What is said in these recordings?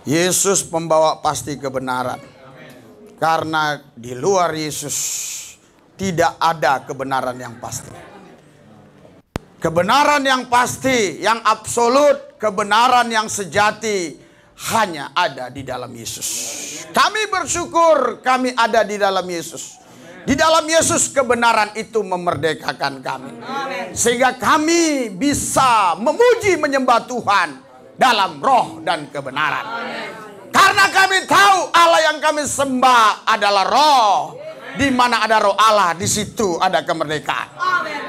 Yesus pembawa pasti kebenaran. Karena di luar Yesus tidak ada kebenaran yang pasti. Kebenaran yang pasti, yang absolut, kebenaran yang sejati hanya ada di dalam Yesus. Kami bersyukur kami ada di dalam Yesus. Di dalam Yesus kebenaran itu memerdekakan kami. Sehingga kami bisa memuji menyembah Tuhan dalam roh dan kebenaran. Karena kami tahu Allah yang kami sembah adalah roh. Di mana ada roh Allah, di situ ada kemerdekaan.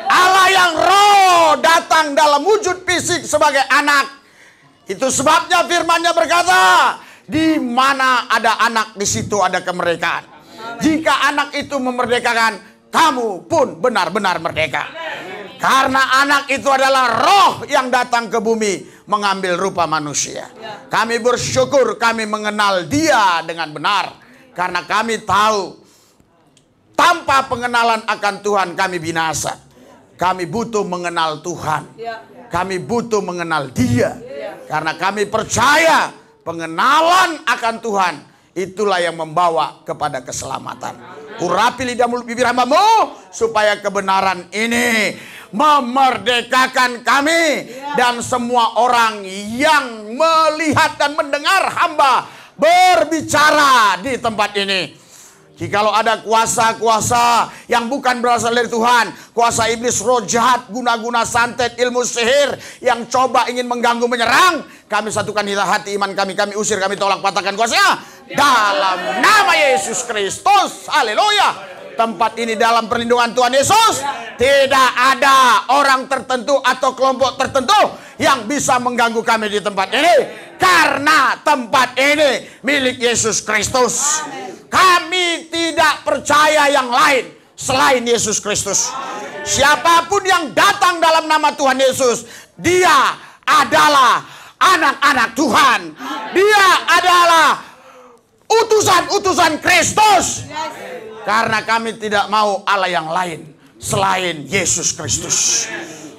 Allah yang roh datang dalam wujud fisik sebagai anak. Itu sebabnya firman-Nya berkata, di mana ada anak, di situ ada kemerdekaan. Jika anak itu memerdekakan, kamu pun benar-benar merdeka. Karena anak itu adalah roh yang datang ke bumi mengambil rupa manusia. Kami bersyukur kami mengenal Dia dengan benar. Karena kami tahu tanpa pengenalan akan Tuhan kami binasa. Kami butuh mengenal Tuhan. Kami butuh mengenal Dia. Karena kami percaya pengenalan akan Tuhan itulah yang membawa kepada keselamatan. Urapi lidah mulut bibir hamba-Mu supaya kebenaran ini memerdekakan kami dan semua orang yang melihat dan mendengar hamba berbicara di tempat ini. Jikalau ada kuasa-kuasa yang bukan berasal dari Tuhan, kuasa iblis, roh jahat, guna-guna santet, ilmu sihir yang coba ingin mengganggu, menyerang, kami satukan hati iman kami, kami usir, kami tolak, patahkan kuasanya dalam nama Yesus Kristus. Haleluya. Tempat ini dalam perlindungan Tuhan Yesus. Tidak ada orang tertentu atau kelompok tertentu yang bisa mengganggu kami di tempat ini. Karena tempat ini milik Yesus Kristus. Kami tidak percaya yang lain selain Yesus Kristus. Siapapun yang datang dalam nama Tuhan Yesus, dia adalah anak-anak Tuhan. Dia adalah utusan-utusan Kristus. Karena kami tidak mau Allah yang lain selain Yesus Kristus.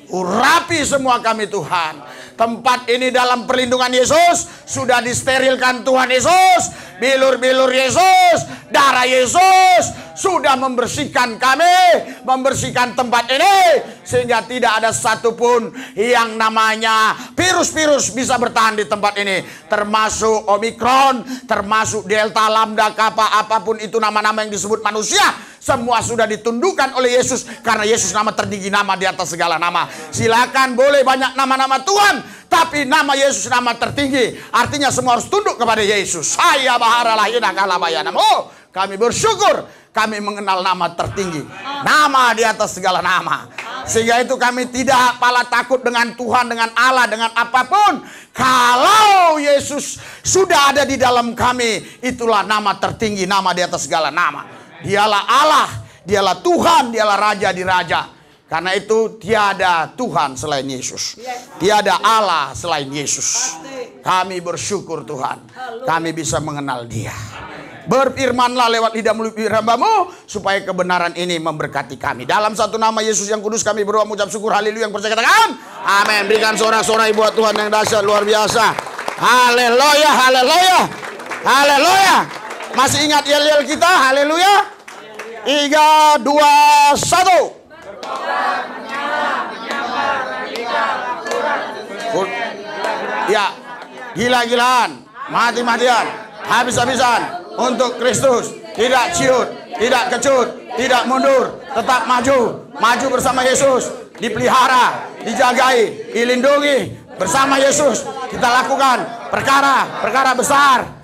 Urapi semua kami Tuhan. Tempat ini dalam perlindungan Yesus. Sudah disterilkan Tuhan Yesus. Bilur-bilur Yesus. Darah Yesus sudah membersihkan kami. Membersihkan tempat ini. Sehingga tidak ada satupun yang namanya virus-virus bisa bertahan di tempat ini. Termasuk Omikron. Termasuk Delta, Lambda, Kappa. Apapun itu nama-nama yang disebut manusia. Semua sudah ditundukkan oleh Yesus. Karena Yesus nama tertinggi, nama di atas segala nama. Silakan boleh banyak nama-nama Tuhan. Tapi nama Yesus nama tertinggi. Artinya semua harus tunduk kepada Yesus. Saya baharalah ina kalabayanamu. Kami bersyukur kami mengenal nama tertinggi. Nama di atas segala nama. Sehingga itu kami tidak pala takut dengan Tuhan, dengan Allah, dengan apapun. Kalau Yesus sudah ada di dalam kami, itulah nama tertinggi, nama di atas segala nama. Dialah Allah, dialah Tuhan, dialah Raja di Raja. Karena itu tiada Tuhan selain Yesus. Tiada Allah selain Yesus. Kami bersyukur Tuhan. Kami bisa mengenal Dia. Berfirmanlah lewat lidah mulut hamba-Mu supaya kebenaran ini memberkati kami. Dalam satu nama Yesus yang kudus kami berdoa mengucap syukur. Haleluya. Yang percaya katakan amin. Berikan sorak-sorai buat Tuhan yang dahsyat luar biasa. Haleluya, haleluya, haleluya. Masih ingat yel-yel kita? Haleluya. 3, 2, 1. Ya, gila-gilaan, mati-matian, habis-habisan untuk Kristus. Tidak ciut, tidak kecut, tidak mundur, tetap maju. Maju bersama Yesus, dipelihara, dijagai, dilindungi bersama Yesus. Kita lakukan perkara-perkara besar.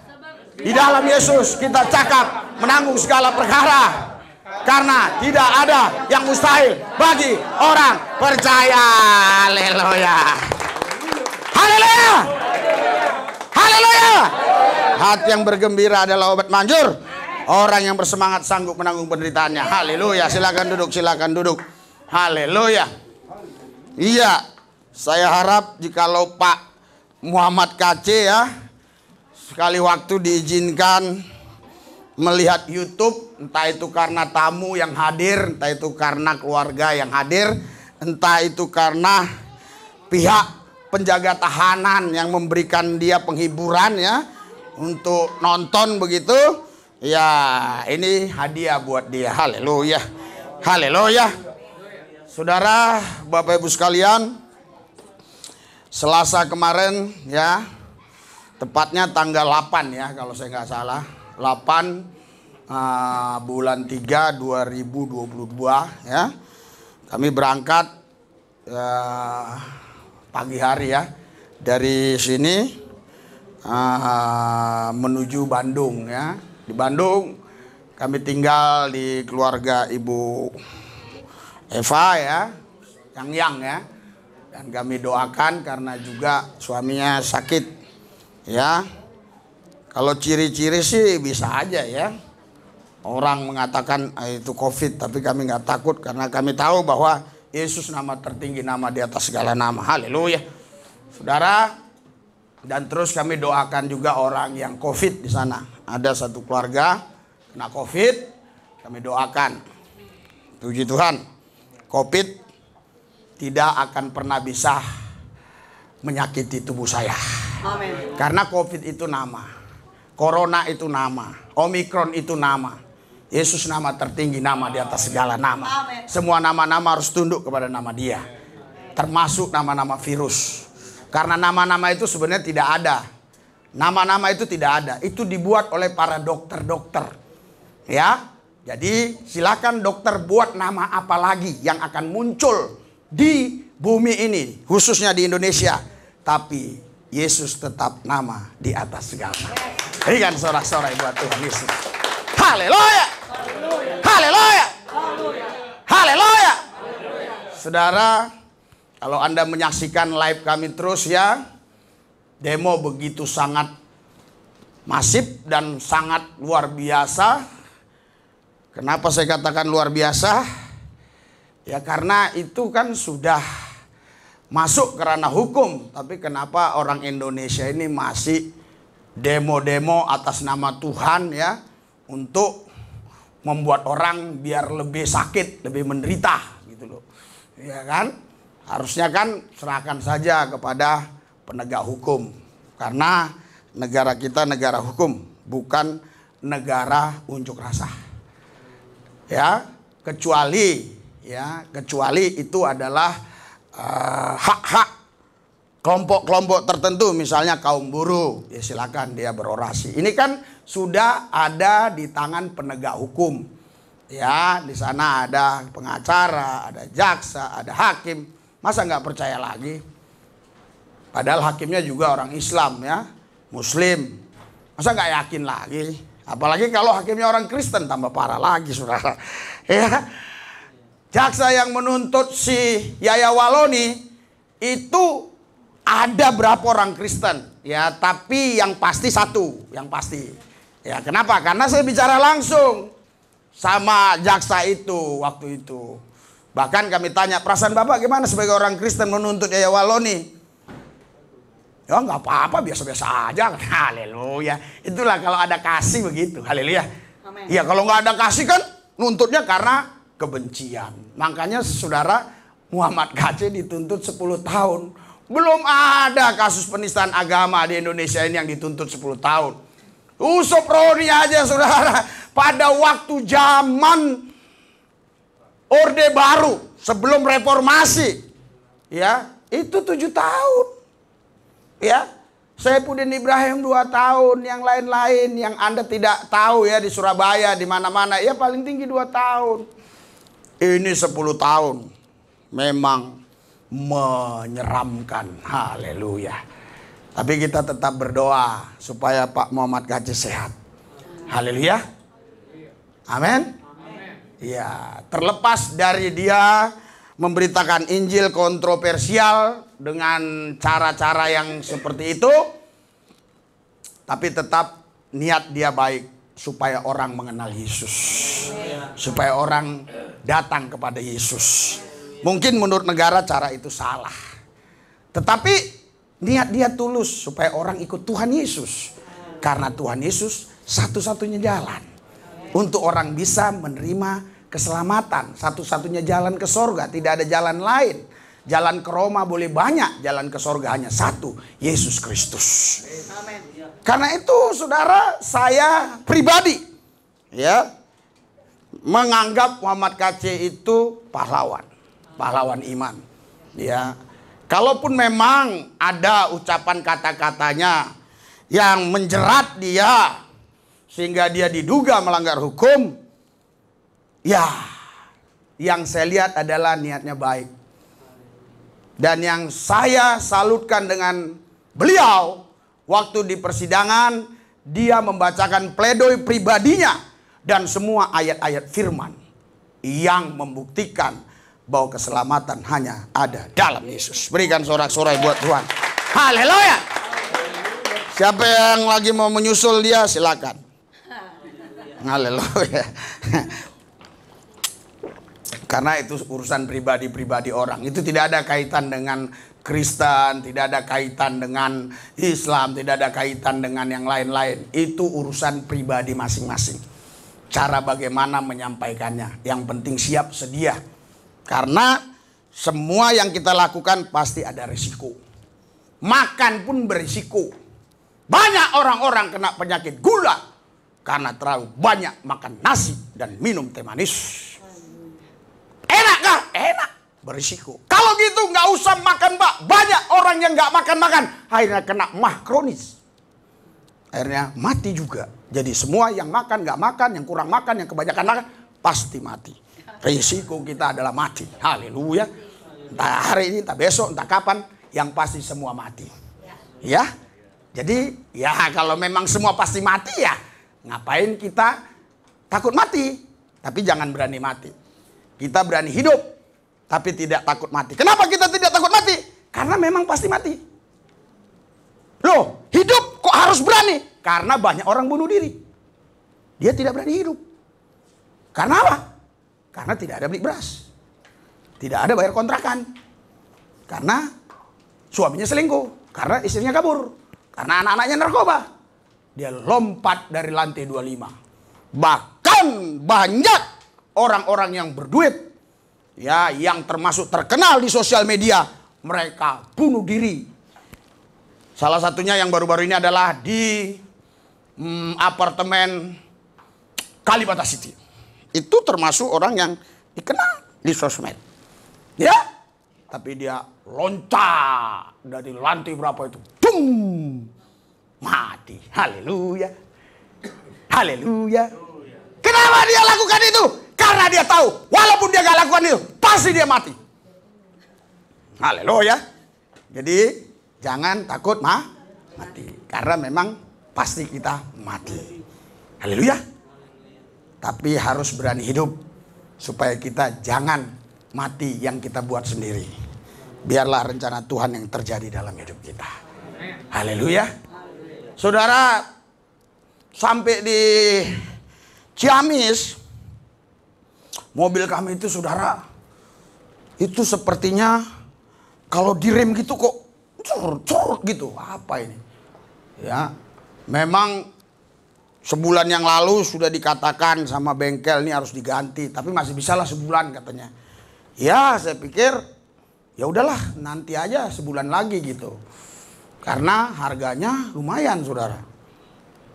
Di dalam Yesus kita cakap menanggung segala perkara. Karena tidak ada yang mustahil bagi orang percaya. Haleluya. Haleluya. Haleluya. Hati yang bergembira adalah obat manjur. Orang yang bersemangat sanggup menanggung penderitaannya. Haleluya. Silakan duduk, silakan duduk. Haleluya. Iya, saya harap jikalau Pak Muhammad KC ya sekali waktu diizinkan melihat YouTube, entah itu karena tamu yang hadir, entah itu karena keluarga yang hadir, entah itu karena pihak penjaga tahanan yang memberikan dia penghiburan ya, untuk nonton begitu. Ya, ini hadiah buat dia. Haleluya. Haleluya. Saudara, Bapak Ibu sekalian, Selasa kemarin ya, tepatnya tanggal 8 ya kalau saya nggak salah. 8 bulan 3 2022 ya. Kami berangkat pagi hari ya dari sini menuju Bandung ya. Di Bandung kami tinggal di keluarga Ibu Eva ya, Yang ya. Dan kami doakan karena juga suaminya sakit ya. Kalau ciri-ciri sih bisa aja ya. Orang mengatakan itu COVID, tapi kami nggak takut karena kami tahu bahwa Yesus nama tertinggi, nama di atas segala nama. Haleluya. Saudara, dan terus kami doakan juga orang yang COVID di sana. Ada satu keluarga kena COVID, kami doakan. Puji Tuhan, COVID tidak akan pernah bisa menyakiti tubuh saya. Amin. Karena COVID itu nama, Corona itu nama, Omikron itu nama. Yesus nama tertinggi, nama di atas segala nama. Amen. Semua nama-nama harus tunduk kepada nama Dia. Termasuk nama-nama virus. Karena nama-nama itu sebenarnya tidak ada. Nama-nama itu tidak ada. Itu dibuat oleh para dokter-dokter. Ya. Jadi silakan dokter buat nama apa lagi yang akan muncul di bumi ini, khususnya di Indonesia. Tapi Yesus tetap nama di atas segala nama. Berikan sorak-sorai buat Tuhan Yesus. Haleluya. Haleluya. Haleluya. Saudara, kalau Anda menyaksikan live kami terus ya, demo begitu sangat masif dan sangat luar biasa. Kenapa saya katakan luar biasa? Ya karena itu kan sudah masuk ke ranah hukum. Tapi kenapa orang Indonesia ini masih demo-demo atas nama Tuhan ya, untuk membuat orang biar lebih sakit, lebih menderita gitu loh. Ya kan? Harusnya kan serahkan saja kepada penegak hukum. Karena negara kita negara hukum, bukan negara unjuk rasa. Ya, kecuali itu adalah hak-hak kelompok-kelompok tertentu, misalnya kaum buruh, ya silakan dia berorasi. Ini kan sudah ada di tangan penegak hukum. Ya, di sana ada pengacara, ada jaksa, ada hakim. Masa nggak percaya lagi? Padahal hakimnya juga orang Islam ya, Muslim. Masa nggak yakin lagi? Apalagi kalau hakimnya orang Kristen, tambah parah lagi saudara. Ya, jaksa yang menuntut si Yaya Waloni itu ada berapa orang Kristen? Ya, tapi yang pasti satu, yang pasti. Ya, kenapa? Karena saya bicara langsung sama jaksa itu waktu itu. Bahkan kami tanya, perasaan Bapak gimana sebagai orang Kristen menuntut Yaya Waloni? Ya nggak apa-apa, biasa-biasa aja. Haleluya. Itulah kalau ada kasih begitu. Haleluya. Iya, kalau nggak ada kasih kan nuntutnya karena kebencian. Makanya saudara, Muhammad KC dituntut 10 tahun. Belum ada kasus penistaan agama di Indonesia ini yang dituntut 10 tahun. Usop Roni aja saudara, pada waktu zaman Orde Baru sebelum reformasi ya, itu 7 tahun. Ya, Saifuddin Ibrahim 2 tahun, yang lain-lain yang Anda tidak tahu ya, di Surabaya di mana-mana ya paling tinggi 2 tahun. Ini 10 tahun. Memang menyeramkan. Haleluya. Tapi kita tetap berdoa supaya Pak Muhammad KC sehat. Haleluya. Amin. Ya, terlepas dari dia memberitakan Injil kontroversial dengan cara-cara yang seperti itu, tapi tetap niat dia baik supaya orang mengenal Yesus, supaya orang datang kepada Yesus. Mungkin menurut negara cara itu salah, tetapi niat dia tulus supaya orang ikut Tuhan Yesus, karena Tuhan Yesus satu-satunya jalan untuk orang bisa menerima keselamatan, satu-satunya jalan ke sorga, tidak ada jalan lain. Jalan ke Roma boleh banyak, jalan ke sorga hanya satu, Yesus Kristus. Karena itu saudara, saya pribadi ya menganggap Muhammad KC itu pahlawan iman. Ya, kalaupun memang ada ucapan kata-katanya yang menjerat dia sehingga dia diduga melanggar hukum, ya, yang saya lihat adalah niatnya baik. Dan yang saya salutkan dengan beliau, waktu di persidangan, dia membacakan pledoi pribadinya dan semua ayat-ayat firman yang membuktikan bahwa keselamatan hanya ada dalam Yesus. Berikan sorak-sorai buat Tuhan. Haleluya. Siapa yang lagi mau menyusul dia, silakan. Haleluya. Karena itu urusan pribadi-pribadi orang. Itu tidak ada kaitan dengan Kristen, tidak ada kaitan dengan Islam, tidak ada kaitan dengan yang lain-lain. Itu urusan pribadi masing-masing. Cara bagaimana menyampaikannya. Yang penting siap sedia. Karena semua yang kita lakukan pasti ada risiko. Makan pun berisiko. Banyak orang-orang kena penyakit gula karena terlalu banyak makan nasi dan minum teh manis. Enakkah? Enak. Berisiko. Kalau gitu nggak usah makan, Pak. Banyak orang yang nggak makan-makan, akhirnya kena mah kronis. Akhirnya mati juga. Jadi semua yang makan, nggak makan, yang kurang makan, yang kebanyakan makan, pasti mati. Risiko kita adalah mati. Haleluya. Entah hari ini, entah besok, entah kapan, yang pasti semua mati. Ya. Jadi ya kalau memang semua pasti mati, ya ngapain kita takut mati? Tapi jangan berani mati. Kita berani hidup, tapi tidak takut mati. Kenapa kita tidak takut mati? Karena memang pasti mati. Loh, hidup kok harus berani? Karena banyak orang bunuh diri. Dia tidak berani hidup. Karena apa? Karena tidak ada beli beras. Tidak ada bayar kontrakan. Karena suaminya selingkuh. Karena istrinya kabur. Karena anak-anaknya narkoba. Dia lompat dari lantai 25. Bahkan banyak orang-orang yang berduit, ya, yang termasuk terkenal di sosial media, mereka bunuh diri. Salah satunya yang baru-baru ini adalah di apartemen Kalibata City. Itu termasuk orang yang dikenal di sosmed. Ya, tapi dia loncat dari lantai berapa itu, boom, mati. Haleluya, haleluya. Kenapa dia lakukan itu? Karena dia tahu, walaupun dia gak lakukan itu, pasti dia mati. Haleluya. Jadi jangan takut mati. Karena memang pasti kita mati. Haleluya. Tapi harus berani hidup. Supaya kita jangan mati yang kita buat sendiri. Biarlah rencana Tuhan yang terjadi dalam hidup kita. Haleluya. Saudara, sampai di Ciamis, mobil kami itu, saudara, itu sepertinya kalau direm gitu kok cor gitu. Apa ini? Ya, memang sebulan yang lalu sudah dikatakan sama bengkel ini harus diganti, tapi masih bisa lah sebulan katanya. Ya, saya pikir ya udahlah nanti aja sebulan lagi gitu. Karena harganya lumayan, saudara.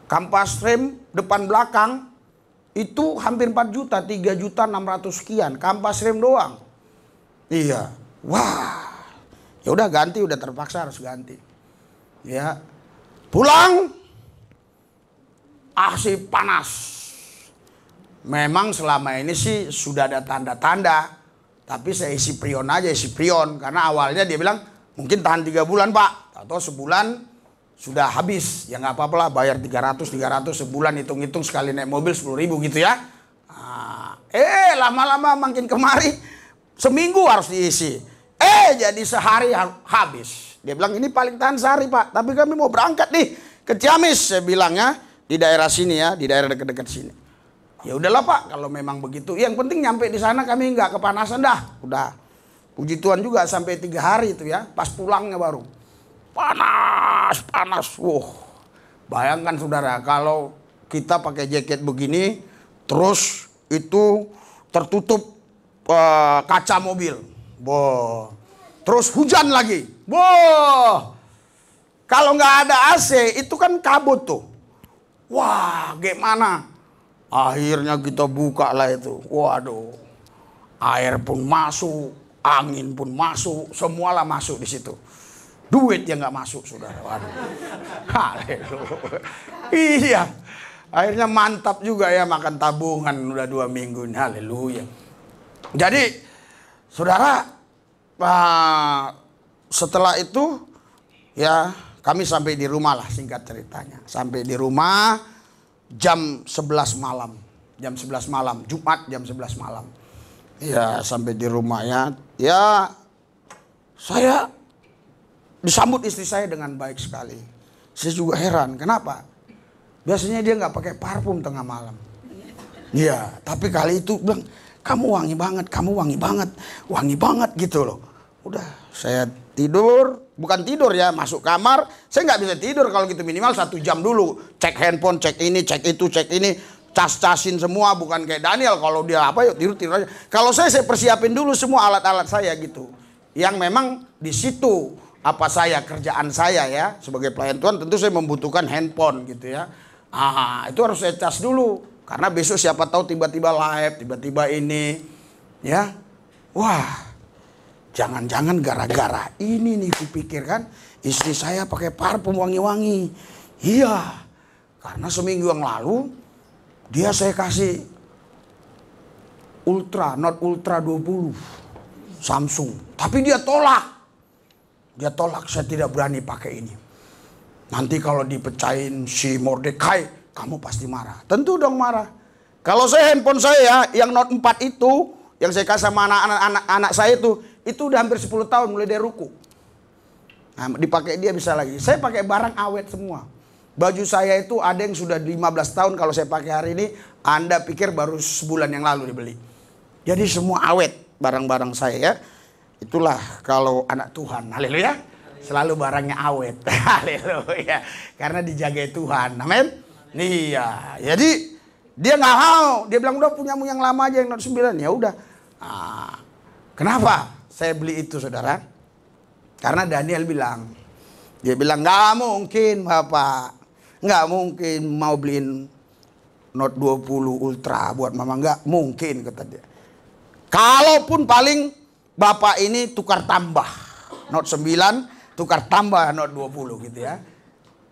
Kampas rem depan belakang itu hampir 4 juta, 3.600.000 sekian. Kampas rem doang. Iya. Wah. Ya udah ganti, udah terpaksa harus ganti. Ya. Pulang AC panas. Memang selama ini sih sudah ada tanda-tanda. Tapi saya isi prion aja, isi prion. Karena awalnya dia bilang mungkin tahan 3 bulan, Pak. Atau sebulan sudah habis, ya nggak apa-apa lah, bayar 300 sebulan, hitung-hitung sekali naik mobil 10.000 gitu ya. Nah, lama-lama makin kemari seminggu harus diisi. Jadi sehari habis. Dia bilang ini paling tahan sehari, Pak, tapi kami mau berangkat nih ke Ciamis, saya bilangnya di daerah sini ya, di daerah dekat-dekat sini. Ya udahlah, Pak, kalau memang begitu. Yang penting nyampe di sana kami nggak kepanasan dah. Udah, puji Tuhan juga sampai 3 hari itu ya, pas pulangnya baru. Panas. Bayangkan saudara, kalau kita pakai jaket begini, terus itu tertutup kaca mobil. Terus hujan lagi. Wah, kalau nggak ada AC itu kan kabut tuh. Wah, gimana? Akhirnya kita buka lah itu. Waduh, air pun masuk, angin pun masuk, semualah masuk di situ. Duit yang nggak masuk, saudara. Waduh, haleluya. Iya, akhirnya mantap juga ya makan tabungan udah 2 minggu. Haleluya. Jadi, saudara, setelah itu ya kami sampai di rumah lah, singkat ceritanya. Sampai di rumah jam 11 malam. Jam 11 malam, Jumat jam 11 malam. Ya, sampai di rumahnya. Ya, saya disambut istri saya dengan baik sekali. Saya juga heran, kenapa? Biasanya dia nggak pakai parfum tengah malam. Iya, tapi kali itu bilang, kamu wangi banget, kamu wangi banget gitu loh. Udah, saya tidur, bukan tidur ya, masuk kamar. Saya nggak bisa tidur kalau gitu, minimal 1 jam dulu. Cek handphone, cek ini, cek itu, cek ini. Cas-casin semua, bukan kayak Daniel. Kalau dia apa, yuk tidur aja. Kalau saya persiapin dulu semua alat-alat saya gitu. Yang memang di situ kerjaan saya ya. Sebagai pelayan Tuhan tentu saya membutuhkan handphone gitu ya. Itu harus saya cas dulu. Karena besok siapa tahu tiba-tiba live, tiba-tiba ini. Ya, wah. Jangan-jangan gara-gara ini nih kupikirkan istri saya pakai parfum wangi-wangi. Iya, karena seminggu yang lalu dia saya kasih Note Ultra 20 Samsung. Tapi dia tolak. Dia tolak, saya tidak berani pakai ini. Nanti kalau dipecahin si Mordekai, kamu pasti marah. Tentu dong marah. Kalau saya handphone saya yang Note 4 itu, yang saya kasih sama anak-anak saya itu udah hampir 10 tahun mulai dari ruku. Nah, dipakai dia bisa lagi. Saya pakai barang awet semua. Baju saya itu ada yang sudah 15 tahun kalau saya pakai hari ini. Anda pikir baru sebulan yang lalu dibeli. Jadi semua awet barang-barang saya ya. Itulah kalau anak Tuhan. Haleluya. Selalu barangnya awet. Haleluya. Karena dijaga Tuhan. Amin. Iya. Jadi dia nggak mau. Dia bilang udah punyamu yang lama aja yang Note 9. Ya udah. Kenapa saya beli itu, saudara? Karena Daniel bilang. Dia bilang nggak mungkin Bapak. Nggak mungkin mau beliin Note 20 Ultra buat mama. Nggak mungkin, kata dia. Kalaupun paling Bapak ini tukar tambah Note 9, tukar tambah Note 20 gitu ya.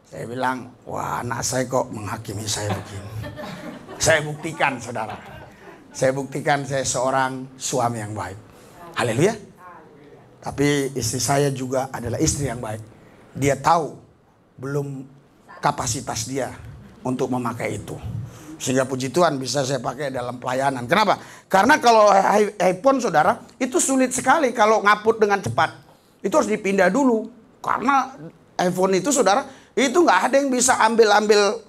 Saya bilang, wah anak saya kok menghakimi saya begini. Saya buktikan, saudara. Saya buktikan saya seorang suami yang baik. Haleluya. Tapi istri saya juga adalah istri yang baik. Dia tahu belum kapasitas dia untuk memakai itu. Sehingga puji Tuhan bisa saya pakai dalam pelayanan. Kenapa? Karena kalau iPhone, saudara, itu sulit sekali kalau ngaput dengan cepat. Itu harus dipindah dulu. Karena iPhone itu, saudara, itu nggak ada yang bisa ambil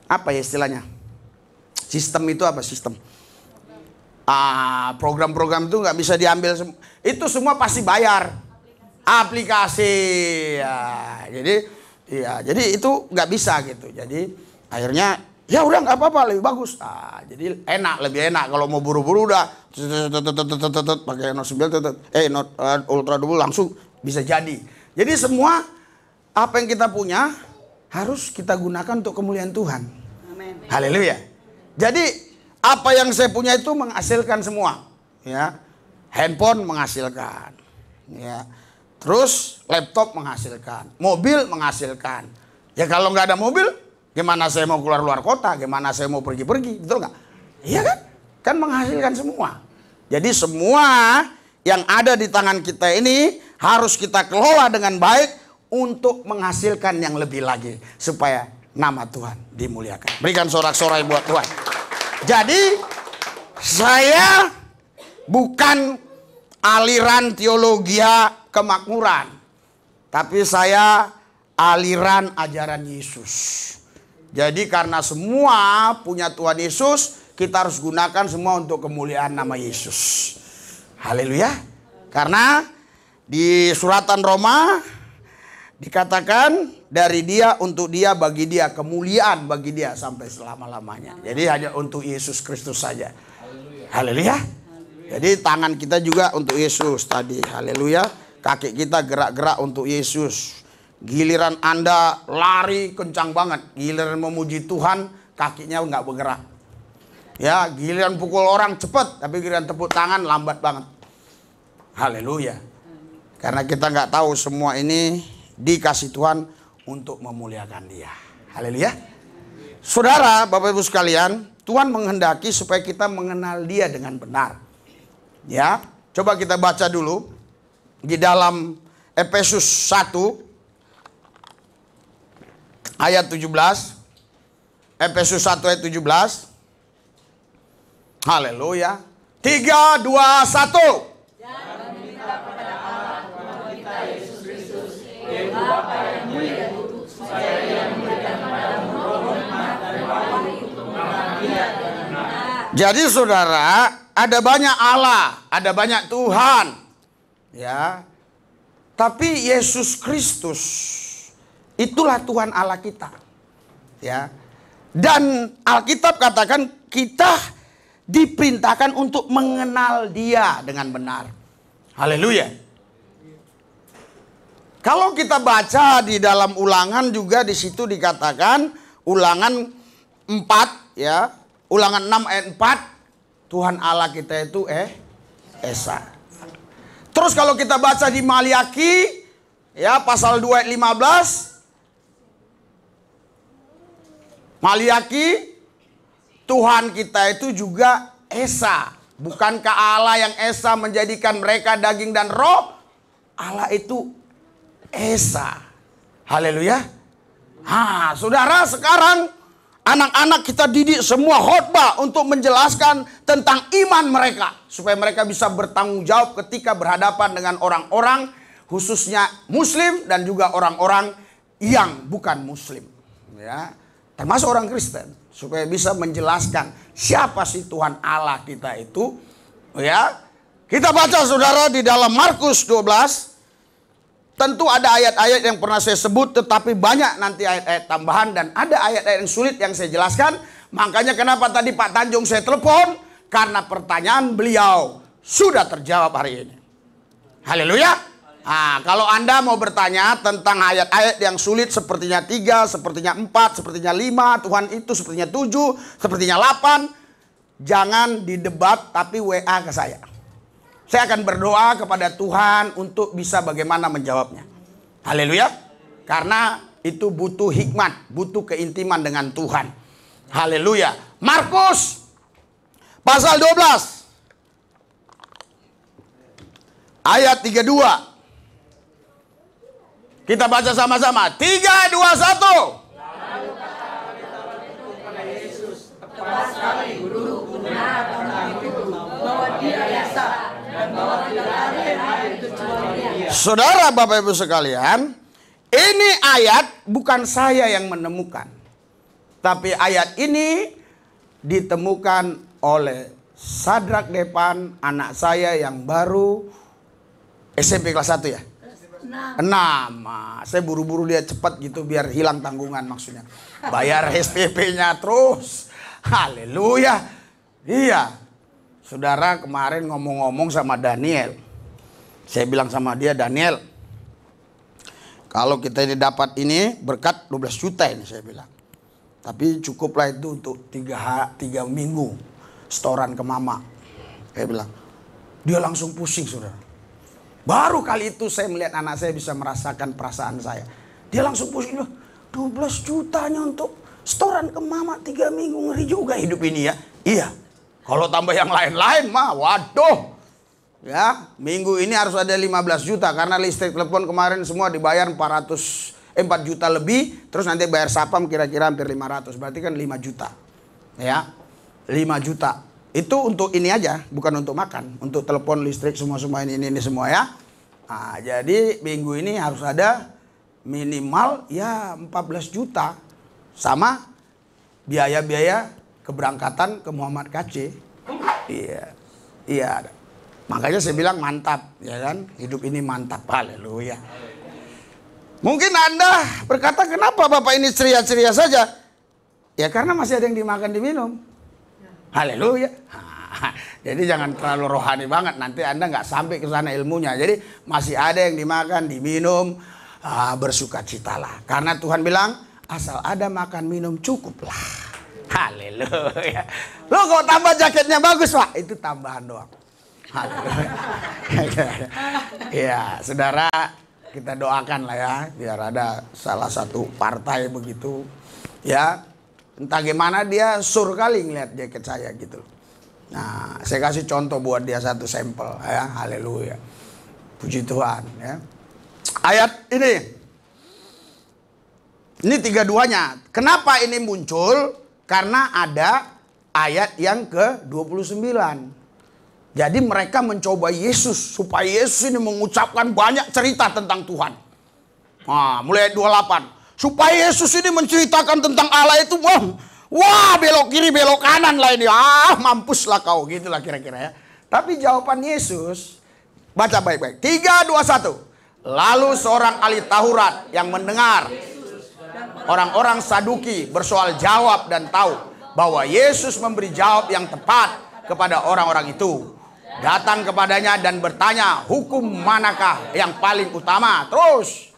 apa ya istilahnya? Sistem itu apa sistem? Program-program itu nggak bisa diambil. Itu semua pasti bayar. Aplikasi. Ya, jadi itu nggak bisa gitu. Jadi akhirnya ya udah nggak apa-apa, lebih bagus. Jadi lebih enak kalau mau buru-buru udah pakai Note 9 Note Ultra 20 langsung bisa jadi. Jadi semua apa yang kita punya harus kita gunakan untuk kemuliaan Tuhan. Amen. Haleluya. Jadi apa yang saya punya itu menghasilkan semua, ya. Handphone menghasilkan, ya. Terus laptop menghasilkan, mobil menghasilkan. Ya kalau nggak ada mobil, gimana saya mau keluar kota, gimana saya mau pergi-pergi, betul nggak? Iya kan? Kan menghasilkan semua. Jadi semua yang ada di tangan kita ini harus kita kelola dengan baik untuk menghasilkan yang lebih lagi supaya nama Tuhan dimuliakan. Berikan sorak-sorai buat Tuhan. Jadi saya bukan aliran teologi kemakmuran, tapi saya aliran ajaran Yesus. Jadi karena semua punya Tuhan Yesus, kita harus gunakan semua untuk kemuliaan nama Yesus. Haleluya. Karena di suratan Roma dikatakan dari dia, untuk dia, bagi dia, kemuliaan bagi dia sampai selama-lamanya. Jadi hanya untuk Yesus Kristus saja. Haleluya. Jadi tangan kita juga untuk Yesus tadi. Haleluya. Kaki kita gerak-gerak untuk Yesus. Giliran Anda lari kencang banget. Giliran memuji Tuhan, kakinya nggak bergerak. Ya, giliran pukul orang cepat, tapi giliran tepuk tangan lambat banget. Haleluya. Karena kita nggak tahu semua ini dikasih Tuhan untuk memuliakan Dia. Haleluya. Saudara, Bapak Ibu sekalian, Tuhan menghendaki supaya kita mengenal Dia dengan benar. Ya, coba kita baca dulu di dalam Efesus 1 ayat 17. Efesus 1 ayat 17. Haleluya. 3, 2, 1. Dan meminta kepada Allah Tuhan kita Yesus Kristus, yaitu Bapa yang mulia itu, supaya Ia memberikan kepadamu roh hikmat dan wahyu untuk mengenal Dia dengan benar. Jadi saudara, ada banyak Allah, ada banyak Tuhan. Ya. Tapi Yesus Kristus itulah Tuhan Allah kita. Ya. Dan Alkitab katakan kita diperintahkan untuk mengenal Dia dengan benar. Haleluya. Kalau kita baca di dalam Ulangan juga di situ dikatakan Ulangan 4 ya, Ulangan 6 ayat 4, Tuhan Allah kita itu Esa. Terus kalau kita baca di Maliaki ya pasal 2 ayat 15, Maliaki, Tuhan kita itu juga Esa. Bukankah Allah yang Esa menjadikan mereka daging dan roh? Allah itu Esa. Haleluya. Saudara, sekarang anak-anak kita didik semua khotbah untuk menjelaskan tentang iman mereka. Supaya mereka bisa bertanggung jawab ketika berhadapan dengan orang-orang, khususnya Muslim dan juga orang-orang yang bukan Muslim. Ya, termasuk orang Kristen. Supaya bisa menjelaskan siapa sih Tuhan Allah kita itu. Ya, kita baca saudara di dalam Markus 12. Tentu ada ayat-ayat yang pernah saya sebut, tetapi banyak nanti ayat-ayat tambahan dan ada ayat-ayat yang sulit yang saya jelaskan. Makanya kenapa tadi Pak Tanjung saya telepon, karena pertanyaan beliau sudah terjawab hari ini. Haleluya. Kalau Anda mau bertanya tentang ayat-ayat yang sulit sepertinya 3, sepertinya 4, sepertinya 5, Tuhan itu sepertinya 7, sepertinya 8, jangan didebat tapi WA ke saya. Saya akan berdoa kepada Tuhan untuk bisa bagaimana menjawabnya. Haleluya. Karena itu butuh hikmat, butuh keintiman dengan Tuhan. Haleluya. Markus pasal 12 ayat 32. Kita baca sama-sama. 3, 2, 1. Lalu kata orang itu kepada Yesus, tepat sekali guru, benar orang itu bahwa Dia Esa. Saudara, Bapak Ibu sekalian, ini ayat bukan saya yang menemukan, tapi ayat ini ditemukan oleh Sadrak Depan, anak saya yang baru SMP kelas 1 ya? 6. Saya buru-buru dia cepat gitu biar hilang tanggungan maksudnya. Bayar SPP-nya terus. Haleluya. Iya. Saudara, kemarin ngomong-ngomong sama Daniel. Saya bilang sama dia, Daniel, kalau kita ini dapat ini berkat 12 juta ini saya bilang. Tapi cukuplah itu untuk 3 minggu setoran ke mama. Saya bilang. Dia langsung pusing saudara. Baru kali itu saya melihat anak saya bisa merasakan perasaan saya. Dia langsung pusing. 12 jutanya untuk setoran ke mama 3 minggu. Ngeri juga hidup ini ya. Iya. Kalau tambah yang lain-lain mah waduh. Ya, minggu ini harus ada 15 juta karena listrik telepon kemarin semua dibayar 4 juta lebih, terus nanti bayar sapam kira-kira hampir 500. Berarti kan 5 juta. Ya. 5 juta. Itu untuk ini aja, bukan untuk makan, untuk telepon listrik semua ini semua ya. Nah, jadi minggu ini harus ada minimal ya 14 juta sama biaya-biaya keberangkatan ke Muhammad KC. Iya. Iya. Makanya saya bilang mantap, ya kan? Hidup ini mantap. Haleluya. Mungkin Anda berkata, kenapa Bapak ini ceria-ceria saja? Ya karena masih ada yang dimakan diminum. Haleluya. Jadi jangan terlalu rohani banget, nanti Anda nggak sampai ke sana ilmunya. Jadi masih ada yang dimakan, diminum, bersukacitalah. Karena Tuhan bilang, asal ada makan minum cukuplah. Haleluya. Lo kok tambah jaketnya bagus, Pak? Itu tambahan doang. Haleluya. Ya, saudara, kita doakan lah ya, biar ada salah satu partai begitu. Ya, entah gimana dia sur kali ngeliat jaket saya gitu. Nah, saya kasih contoh buat dia satu sampel ya. Haleluya. Puji Tuhan ya. Ayat ini 32-nya. Kenapa ini muncul? Karena ada ayat yang ke-29. Jadi mereka mencoba Yesus supaya Yesus ini mengucapkan banyak cerita tentang Tuhan. Nah, mulai ayat 28. Supaya Yesus ini menceritakan tentang Allah itu, wah belok kiri belok kanan lah ini. Mampuslah kau, gitulah kira-kira ya. Tapi jawaban Yesus, baca baik-baik. 3, 2, 1. Lalu seorang ahli Taurat yang mendengar orang-orang Saduki bersoal jawab dan tahu bahwa Yesus memberi jawab yang tepat kepada orang-orang itu, datang kepadanya dan bertanya, hukum manakah yang paling utama? Terus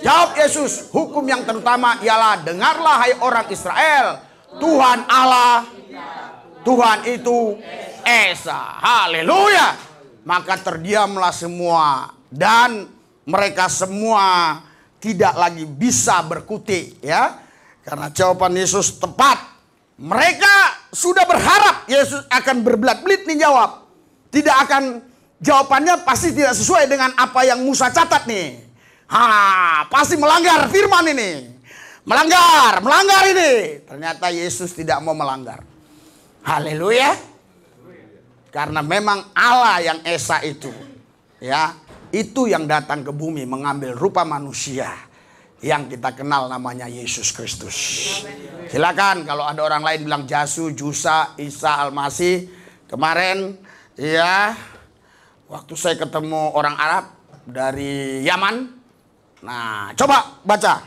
jawab Yesus, hukum yang terutama ialah, dengarlah hai orang Israel, Tuhan Allah, Tuhan itu Esa. Haleluya. Maka terdiamlah semua dan mereka semua tidak lagi bisa berkutik ya. Karena jawaban Yesus tepat. Mereka sudah berharap Yesus akan berbelat-belit nih jawab. Tidak akan, jawabannya pasti tidak sesuai dengan apa yang Musa catat nih. Pasti melanggar firman ini. Melanggar ini. Ternyata Yesus tidak mau melanggar. Haleluya. Karena memang Allah yang Esa itu, ya, itu yang datang ke bumi mengambil rupa manusia yang kita kenal namanya Yesus Kristus. Silakan kalau ada orang lain bilang Jasu, Jusa, Isa, Al-Masih. Kemarin ya, waktu saya ketemu orang Arab dari Yaman. Nah, coba baca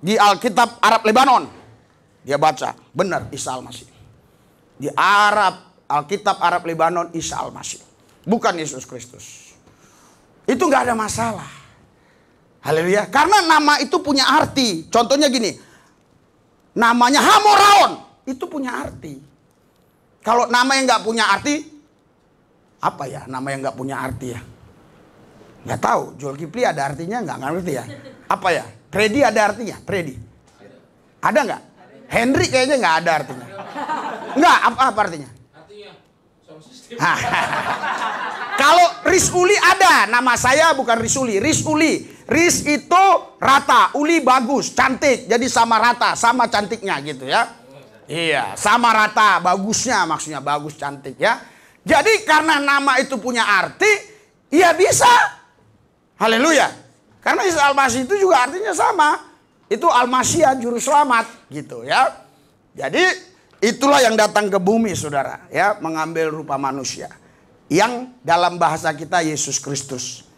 di Alkitab Arab Lebanon. Dia baca, benar Isa Al-Masih. Di Alkitab Arab Lebanon, Isa Al-Masih, bukan Yesus Kristus. Itu nggak ada masalah. Haleluya. Karena nama itu punya arti. Contohnya gini, namanya Hamoraon, itu punya arti. Kalau nama yang nggak punya arti, apa ya nama yang nggak punya arti ya? Nggak tahu. Zulkifli ada artinya nggak ngerti ya? Apa ya? Freddy ada artinya? Freddy ada nggak? Henry kayaknya nggak ada artinya. Nggak, apa artinya? Kalau Risuli ada, nama saya bukan Risuli, Risuli. Ris itu rata, uli bagus, cantik, jadi sama rata, sama cantiknya gitu ya. Iya, sama rata, bagusnya maksudnya bagus, cantik ya. Jadi karena nama itu punya arti, ya bisa. Haleluya. Karena Isa Al-Masih itu juga artinya sama. Itu Al-Masih juru selamat gitu ya. Jadi itulah yang datang ke bumi saudara ya, mengambil rupa manusia. Yang dalam bahasa kita Yesus Kristus.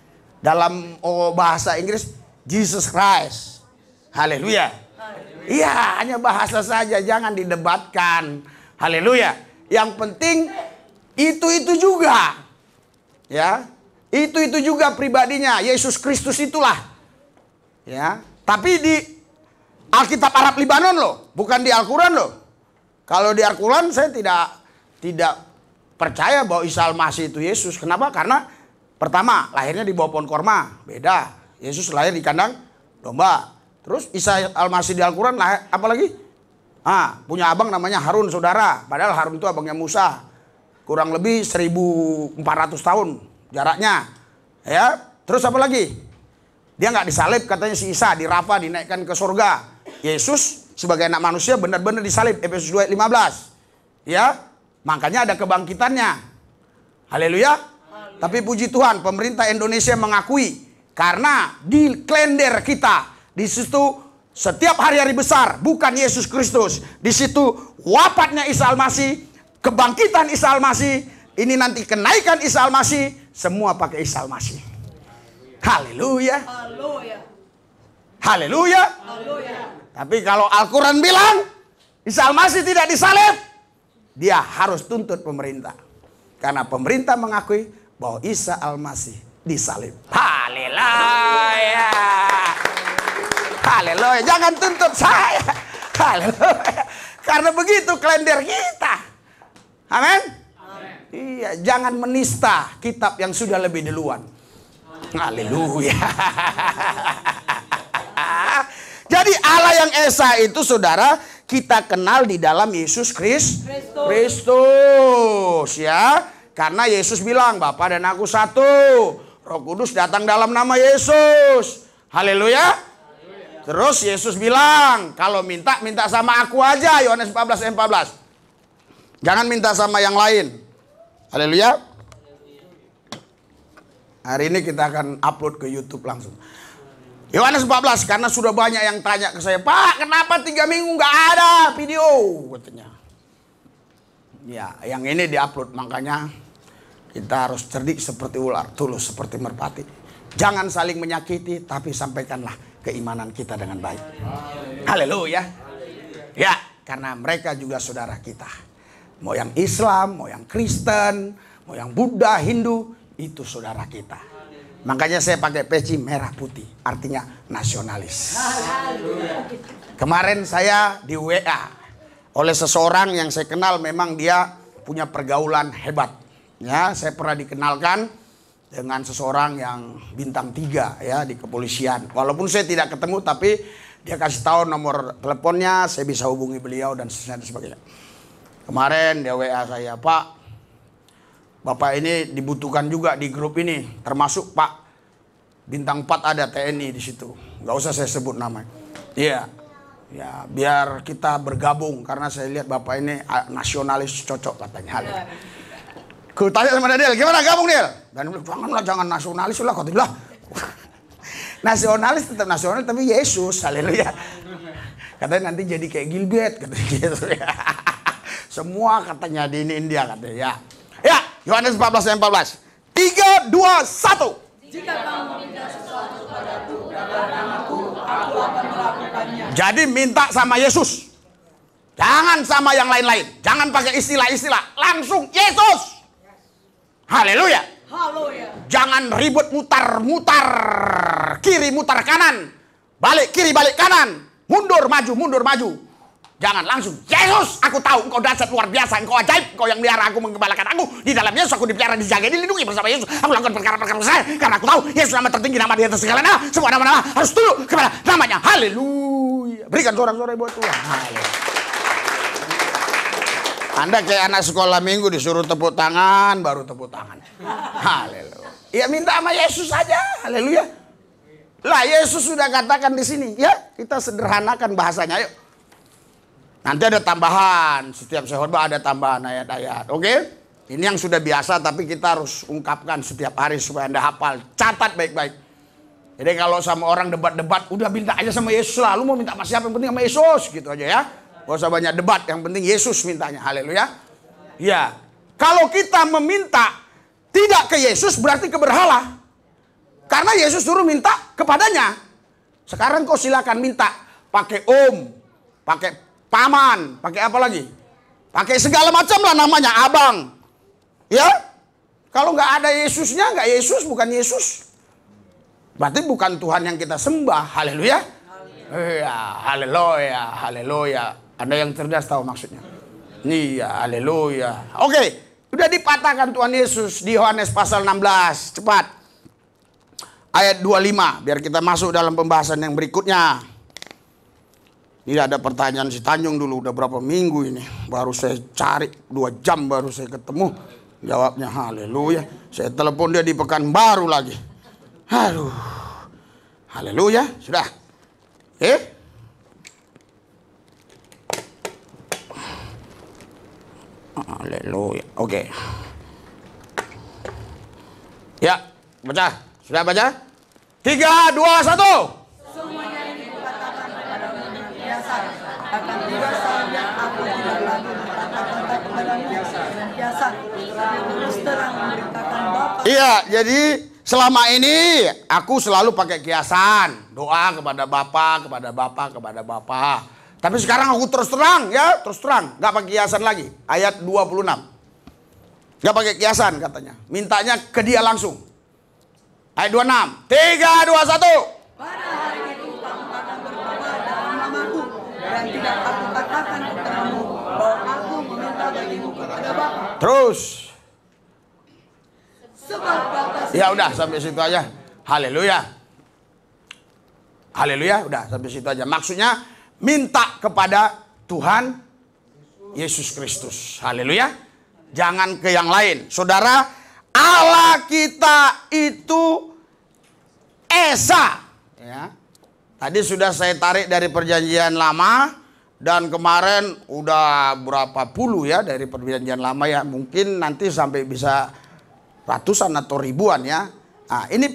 Dalam bahasa Inggris Jesus Christ. Haleluya. Iya, hanya bahasa saja, jangan didebatkan. Haleluya. Yang penting itu juga. Ya. Itu juga pribadinya, Yesus Kristus itulah. Ya. Tapi di Alkitab Arab Lebanon loh, bukan di Al-Quran loh. Kalau di Al-Quran saya tidak percaya bahwa Isa Al-Masih itu Yesus. Kenapa? Karena pertama, lahirnya di bawah pohon korma, beda. Yesus lahir di kandang domba. Terus Isa Al-Masih di Al-Quran lahir, apa lagi? Punya abang namanya Harun, saudara. Padahal Harun itu abangnya Musa. Kurang lebih 1400 tahun jaraknya. Ya, terus apa lagi? Dia nggak disalib katanya si Isa, di Rafa dinaikkan ke surga. Yesus sebagai anak manusia benar-benar disalib, Efesus 2:15. Ya, makanya ada kebangkitannya. Haleluya. Tapi puji Tuhan, pemerintah Indonesia mengakui karena di kalender kita di situ setiap hari-hari besar bukan Yesus Kristus. Di situ wafatnya Isa Al-Masih, kebangkitan Isa Al-Masih, ini nanti kenaikan Isa Al-Masih, semua pakai Isa Al-Masih. Haleluya. Haleluya. Tapi kalau Al-Quran bilang Isa Al-Masih tidak disalib, dia harus tuntut pemerintah. Karena pemerintah mengakui bahwa Isa Al-Masih disalib. Haleluya. Haleluya. Jangan tuntut saya. Haleluya. Karena begitu kalender kita. Amin. Iya, jangan menista kitab yang sudah lebih duluan. Haleluya. Jadi Allah yang Esa itu saudara kita kenal di dalam Yesus Kristus ya. Karena Yesus bilang Bapa dan aku satu. Roh Kudus datang dalam nama Yesus. Haleluya. Terus Yesus bilang kalau minta sama aku aja. Yohanes 14:14. Jangan minta sama yang lain. Haleluya. Hari ini kita akan upload ke YouTube langsung. Yohanes 14, karena sudah banyak yang tanya ke saya, Pak, kenapa 3 minggu nggak ada video? Katanya. Ya, yang ini diupload, makanya kita harus cerdik seperti ular, tulus seperti merpati. Jangan saling menyakiti, tapi sampaikanlah keimanan kita dengan baik. Haleluya. Ya, karena mereka juga saudara kita. Mau yang Islam, mau yang Kristen, mau yang Buddha, Hindu, itu saudara kita. Makanya saya pakai peci merah putih, artinya nasionalis. Kemarin saya di WA oleh seseorang yang saya kenal, memang dia punya pergaulan hebat. Ya, saya pernah dikenalkan dengan seseorang yang bintang 3 ya di kepolisian. Walaupun saya tidak ketemu, tapi dia kasih tahu nomor teleponnya, saya bisa hubungi beliau dan sebagainya. Kemarin dia WA saya, Pak, Bapak ini dibutuhkan juga di grup ini, termasuk Pak bintang 4 ada TNI di situ. Gak usah saya sebut namanya. Iya, ya biar kita bergabung karena saya lihat Bapak ini nasionalis cocok katanya. Ku tanya sama Daniel, gimana gabung Daniel? Dan dia bilang, jangan nasionalis lah, kata bilang. Nasionalis tetap nasionalis tapi Yesus, haleluya. Katanya nanti jadi kayak Gilbert katanya gitu ya. Semua katanya di ini India katanya ya. Ya, Yohanes 14:14. 3, 2, 1. Jika kamu minta sesuatu padaku dalam namaku, aku akan melakukannya. Jadi minta sama Yesus. Jangan sama yang lain-lain. Jangan pakai istilah-istilah. Langsung Yesus. Haleluya. Haleluya. Jangan ribut mutar-mutar. Kiri mutar kanan. Balik kiri balik kanan. Mundur maju mundur maju. Jangan langsung, Yesus, aku tahu engkau dahsyat luar biasa, engkau ajaib, engkau yang melihara aku, menggembalakan aku. Di dalam Yesus aku dipelihara, dijaga, dilindungi bersama Yesus. Aku lakukan perkara-perkara saya, karena aku tahu Yesus nama tertinggi, nama di atas segala nama. Semua nama-nama harus tunduk kepada namanya. Haleluya. Berikan sorak-sorai buat Tuhan. Haleluya. Anda kayak anak sekolah minggu disuruh tepuk tangan, baru tepuk tangan. Haleluya. Ya minta sama Yesus saja. Haleluya. Lah Yesus sudah katakan di sini, ya kita sederhanakan bahasanya, yuk. Nanti ada tambahan, setiap khotbah ada tambahan ayat-ayat. Oke? Ini yang sudah biasa tapi kita harus ungkapkan setiap hari supaya Anda hafal. Catat baik-baik. Jadi kalau sama orang debat-debat, udah minta aja sama Yesus lah. Lu mau minta sama siapa, yang penting sama Yesus gitu aja ya. Gak usah banyak debat, yang penting Yesus mintanya. Haleluya. Ya. Kalau kita meminta tidak ke Yesus berarti ke berhala. Karena Yesus suruh minta kepadanya. Sekarang kau silakan minta pakai om, pakai paman, pakai apa lagi? Pakai segala macam lah namanya, abang. Ya? Kalau nggak ada Yesusnya, nggak Yesus, bukan Yesus. Berarti bukan Tuhan yang kita sembah. Haleluya. Iya, haleluya, haleluya. Anda yang cerdas tahu maksudnya. Iya, haleluya. Oke, udah dipatahkan Tuhan Yesus di Yohanes pasal 16. Cepat. Ayat 25, biar kita masuk dalam pembahasan yang berikutnya. Ini ada pertanyaan si Tanjung dulu, udah berapa minggu ini. Baru saya cari 2 jam baru saya ketemu. Jawabnya haleluya. Saya telepon dia di Pekanbaru lagi. Aduh. Haleluya, sudah. Haleluya. Oke. Ya, baca. Sudah baca? 3, 2, 1. Semuanya ini kukatakan kepadamu dengan kiasan. Akan tidak saatnya aku tidak lagi berkata-kata kepadamu dengan kiasan. Tetapi terus terang memberitakan Bapa. Iya, jadi selama ini aku selalu pakai kiasan. Doa kepada Bapa, kepada Bapa, kepada Bapa. Tapi sekarang aku terus terang ya, terus terang. Gak pakai kiasan lagi. Ayat 26. Nggak pakai kiasan katanya. Mintanya ke dia langsung. Ayat 26. 3, 2, 1. Pada hari itu kamu akan berdoa dalam namaku, dan tidak aku katakan kepadamu bahwa aku meminta bagimu kepada Bapa. Terus. Sebab Bapa Ya udah sampai situ aja. Haleluya. Haleluya, udah sampai situ aja. Maksudnya minta kepada Tuhan Yesus Kristus. Haleluya. Jangan ke yang lain. Saudara, Allah kita itu Esa. Ya. Tadi sudah saya tarik dari perjanjian lama. Dan kemarin udah berapa puluh ya dari perjanjian lama ya. Mungkin nanti sampai bisa ratusan atau ribuan ya. Nah, ini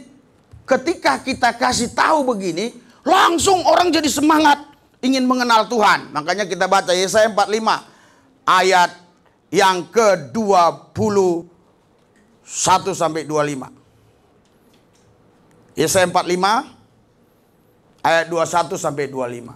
ketika kita kasih tahu begini, langsung orang jadi semangat ingin mengenal Tuhan. Makanya kita baca Yesaya 45 ayat yang ke-21 sampai 25. Yesaya 45 ayat 21 sampai 25.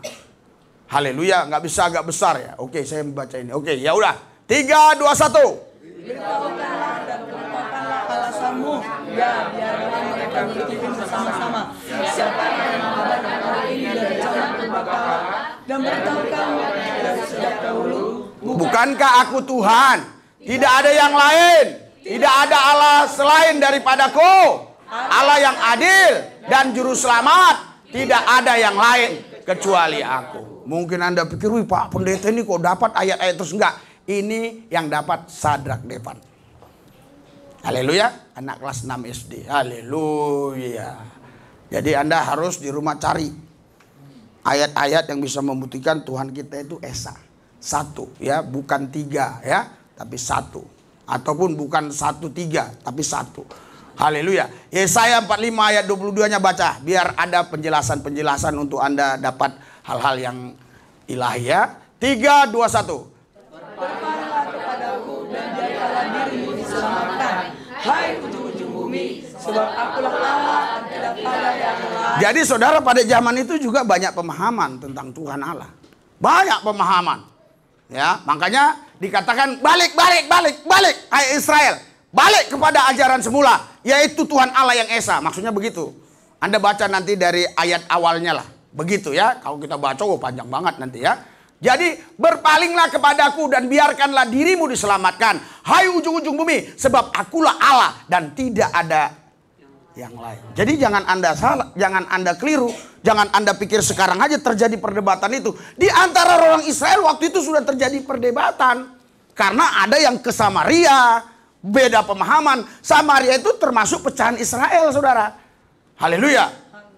Haleluya, nggak bisa agak besar ya. Oke, saya membaca ini. Oke, ya udah. 3, 2, 1. beritahukanlah dan beritahukanlah alasanmu, ya biarlah mereka bertimbang bersama-sama. Siapa yang mengabarkan hal ini dari jalan berbakala dan beritahukanmu dari sejak dahulu. Bukankah aku Tuhan? Tidak ada yang lain. Tidak ada Allah selain daripadaku. Allah yang adil dan juru selamat. Tidak ada yang lain kecuali aku. Mungkin Anda pikir, wih Pak Pendeta ini kok dapat ayat-ayat terus. Enggak. Ini yang dapat Sadrak Devan. Haleluya. Anak kelas 6 SD. Haleluya. Jadi Anda harus di rumah cari ayat-ayat yang bisa membuktikan Tuhan kita itu Esa. Satu ya, bukan 3 ya, tapi 1. Ataupun bukan 1, 3, tapi 1. Haleluya. Yesaya 45 ayat 22-nya baca. Biar ada penjelasan-penjelasan untuk Anda dapat hal-hal yang ilahi ya. 3, 2, 1. Berpaling kepadaku dan jadikanlah dirimu diselamatkan, hai ujung-ujung bumi, sebab akulah Allah dan tidak ada yang lain. Jadi saudara, pada zaman itu juga banyak pemahaman tentang Tuhan Allah. Banyak pemahaman. Ya, makanya dikatakan balik, hai Israel. Balik kepada ajaran semula, yaitu Tuhan Allah yang Esa. Maksudnya begitu. Anda baca nanti dari ayat awalnya lah. Begitu ya. Kalau kita baca, panjang banget nanti ya. Jadi berpalinglah kepadaku dan biarkanlah dirimu diselamatkan, hai ujung-ujung bumi, sebab akulah Allah dan tidak ada yang lain. Jadi jangan Anda salah, jangan Anda keliru, jangan Anda pikir sekarang aja terjadi perdebatan itu. Di antara orang Israel waktu itu sudah terjadi perdebatan. Karena ada yang ke Samaria, beda pemahaman. Samaria itu termasuk pecahan Israel, saudara. Haleluya.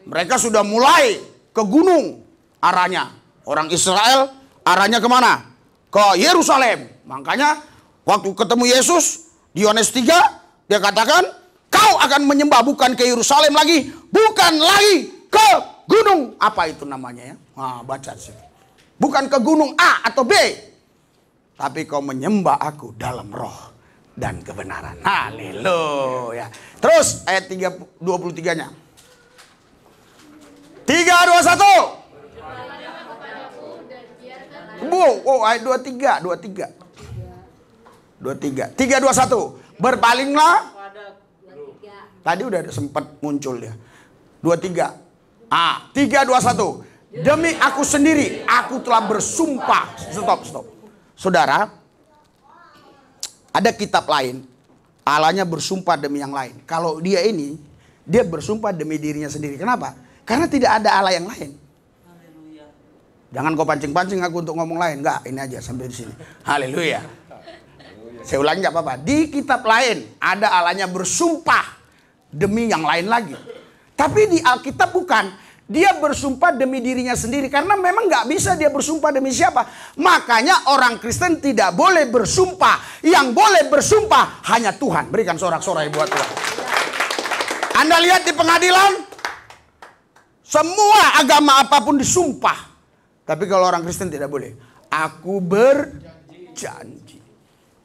Mereka sudah mulai ke gunung arahnya. Orang Israel arahnya kemana? Ke Yerusalem. Makanya waktu ketemu Yesus di Yohanes 3, dia katakan, kau akan menyembah bukan ke Yerusalem lagi, bukan lagi ke gunung. Apa itu namanya ya? Nah, baca sih. Bukan ke gunung A atau B, tapi kau menyembah aku dalam roh dan kebenaran. Haleluya. Terus ayat 23-nya. 3, 2, 1. Ayat 23. 3, 2, 1. Berpalinglah. Tadi udah sempat muncul ya. 23. 3, 2, 1. Demi aku sendiri, aku telah bersumpah. Stop. Saudara, ada kitab lain, Allahnya bersumpah demi yang lain. Kalau dia ini, dia bersumpah demi dirinya sendiri. Kenapa? Karena tidak ada Allah yang lain. Jangan kau pancing-pancing aku untuk ngomong lain. Enggak, ini aja sampai di sini. Haleluya. Saya ulangi enggak apa-apa. Di kitab lain ada Allahnya bersumpah demi yang lain lagi. Tapi di Alkitab bukan. Dia bersumpah demi dirinya sendiri. Karena memang nggak bisa dia bersumpah demi siapa. Makanya orang Kristen tidak boleh bersumpah. Yang boleh bersumpah hanya Tuhan. Berikan sorak-sorai buat Tuhan. Anda lihat di pengadilan. Semua agama apapun disumpah. Tapi kalau orang Kristen tidak boleh. Aku berjanji.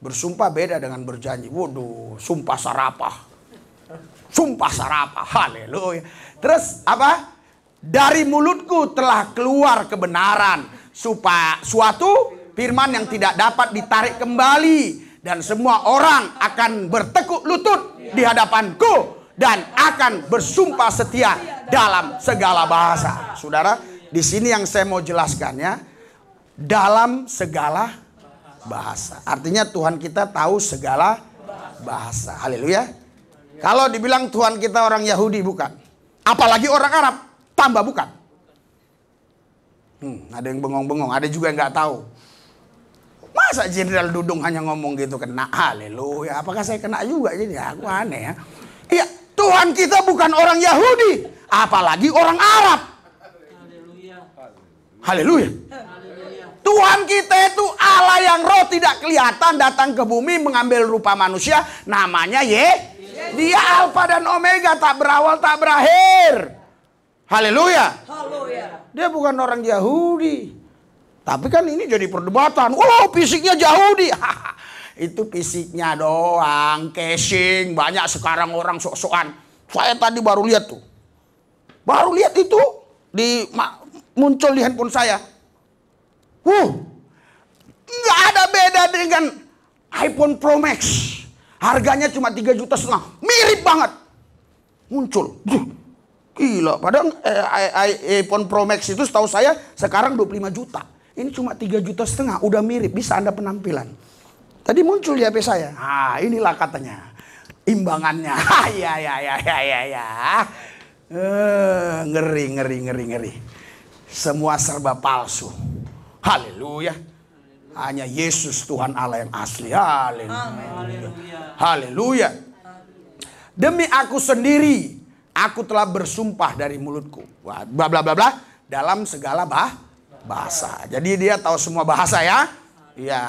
Bersumpah beda dengan berjanji. Waduh, sumpah sarapah. Sumpah sarapah. Haleluya. Terus apa? Dari mulutku telah keluar kebenaran. Supaya suatu firman yang tidak dapat ditarik kembali. Dan semua orang akan bertekuk lutut di hadapanku dan akan bersumpah setia dalam segala bahasa. Saudara, di sini yang saya mau jelaskan ya, dalam segala bahasa. Artinya Tuhan kita tahu segala bahasa. Haleluya. Kalau dibilang Tuhan kita orang Yahudi, bukan. Apalagi orang Arab, tambah bukan. Ada yang bengong-bengong, ada juga yang nggak tahu. Masa Jenderal Dudung hanya ngomong gitu kena? Haleluya. Apakah saya kena juga? Jadi aku aneh ya. Iya, Tuhan kita bukan orang Yahudi, apalagi orang Arab. Haleluya. Tuhan kita itu Allah yang roh tidak kelihatan, datang ke bumi mengambil rupa manusia. Namanya Dia Alfa dan Omega, tak berawal tak berakhir. Haleluya. Dia bukan orang Yahudi. Tapi kan ini jadi perdebatan. Oh, fisiknya Yahudi. Itu fisiknya doang, casing. Banyak sekarang orang sok-sokan. Saya tadi baru lihat tuh. Baru lihat itu muncul di handphone saya. Nggak ada beda dengan iPhone Pro Max. Harganya cuma 3,5 juta. Mirip banget. Muncul. Gila. Padahal iPhone Pro Max itu setahu saya sekarang 25 juta. Ini cuma 3,5 juta. Udah mirip. Bisa Anda penampilan. Tadi muncul di HP saya. Inilah katanya. Imbangannya. Ya. Ngeri. Semua serba palsu. Haleluya. Hanya Yesus Tuhan Allah yang asli. Haleluya. Demi aku sendiri, aku telah bersumpah dari mulutku. Bla bla bla bla. Dalam segala bahasa. Jadi dia tahu semua bahasa ya. Ya.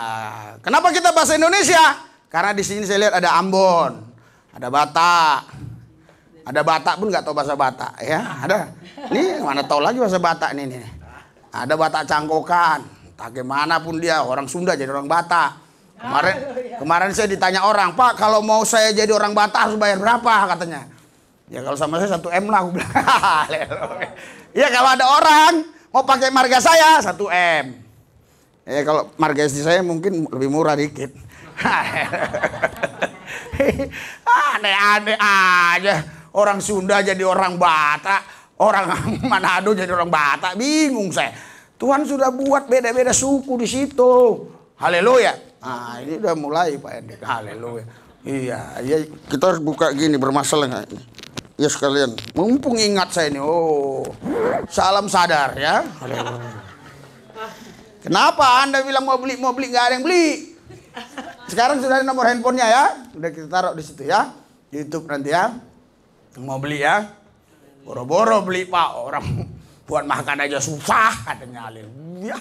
Kenapa kita bahasa Indonesia? Karena di sini saya lihat ada Ambon, ada Batak. Ada Batak pun nggak tahu bahasa Batak ya. Ada. Nih mana tahu lagi bahasa Batak nih. Ada Batak Cangkokan. Entah gimana pun dia orang Sunda jadi orang Batak. Kemarin saya ditanya orang, Pak, kalau mau saya jadi orang Batak harus bayar berapa katanya? Ya kalau sama saya 1 M lah, aku bilang. Ya kalau ada orang mau pakai marga saya 1 M. Ya kalau marga istri saya mungkin lebih murah dikit. Aneh-aneh aja. Orang Sunda jadi orang Batak, orang Manado jadi orang Batak, bingung saya. Tuhan sudah buat beda-beda suku di situ. Haleluya. Nah, ini udah mulai Pak Edik. Haleluya. Iya, ya kita harus buka gini bermasalah nggak ini? Ya sekalian, mumpung ingat saya ini. Oh, salam sadar ya. Haleluya. Kenapa Anda bilang mau beli nggak ada yang beli? Sekarang sudah ada nomor handphonenya ya. Udah kita taruh di situ ya. Di YouTube nanti ya. Mau beli ya. Boro-boro beli Pak. Orang buat makan aja susah katanya. Haleluya.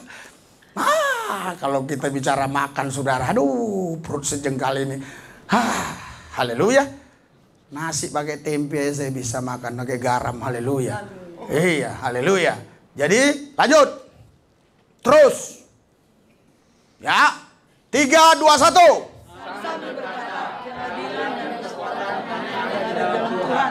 Kalau kita bicara makan saudara, aduh perut sejengkal ini. Haleluya. Nasi pakai tempe saya bisa makan pakai garam. Haleluya. Iya, haleluya. Jadi lanjut. Terus. Ya. 3, 2, 1. Sambil berkata, keadilan dan kekuatan hanya ada di dalam Tuhan.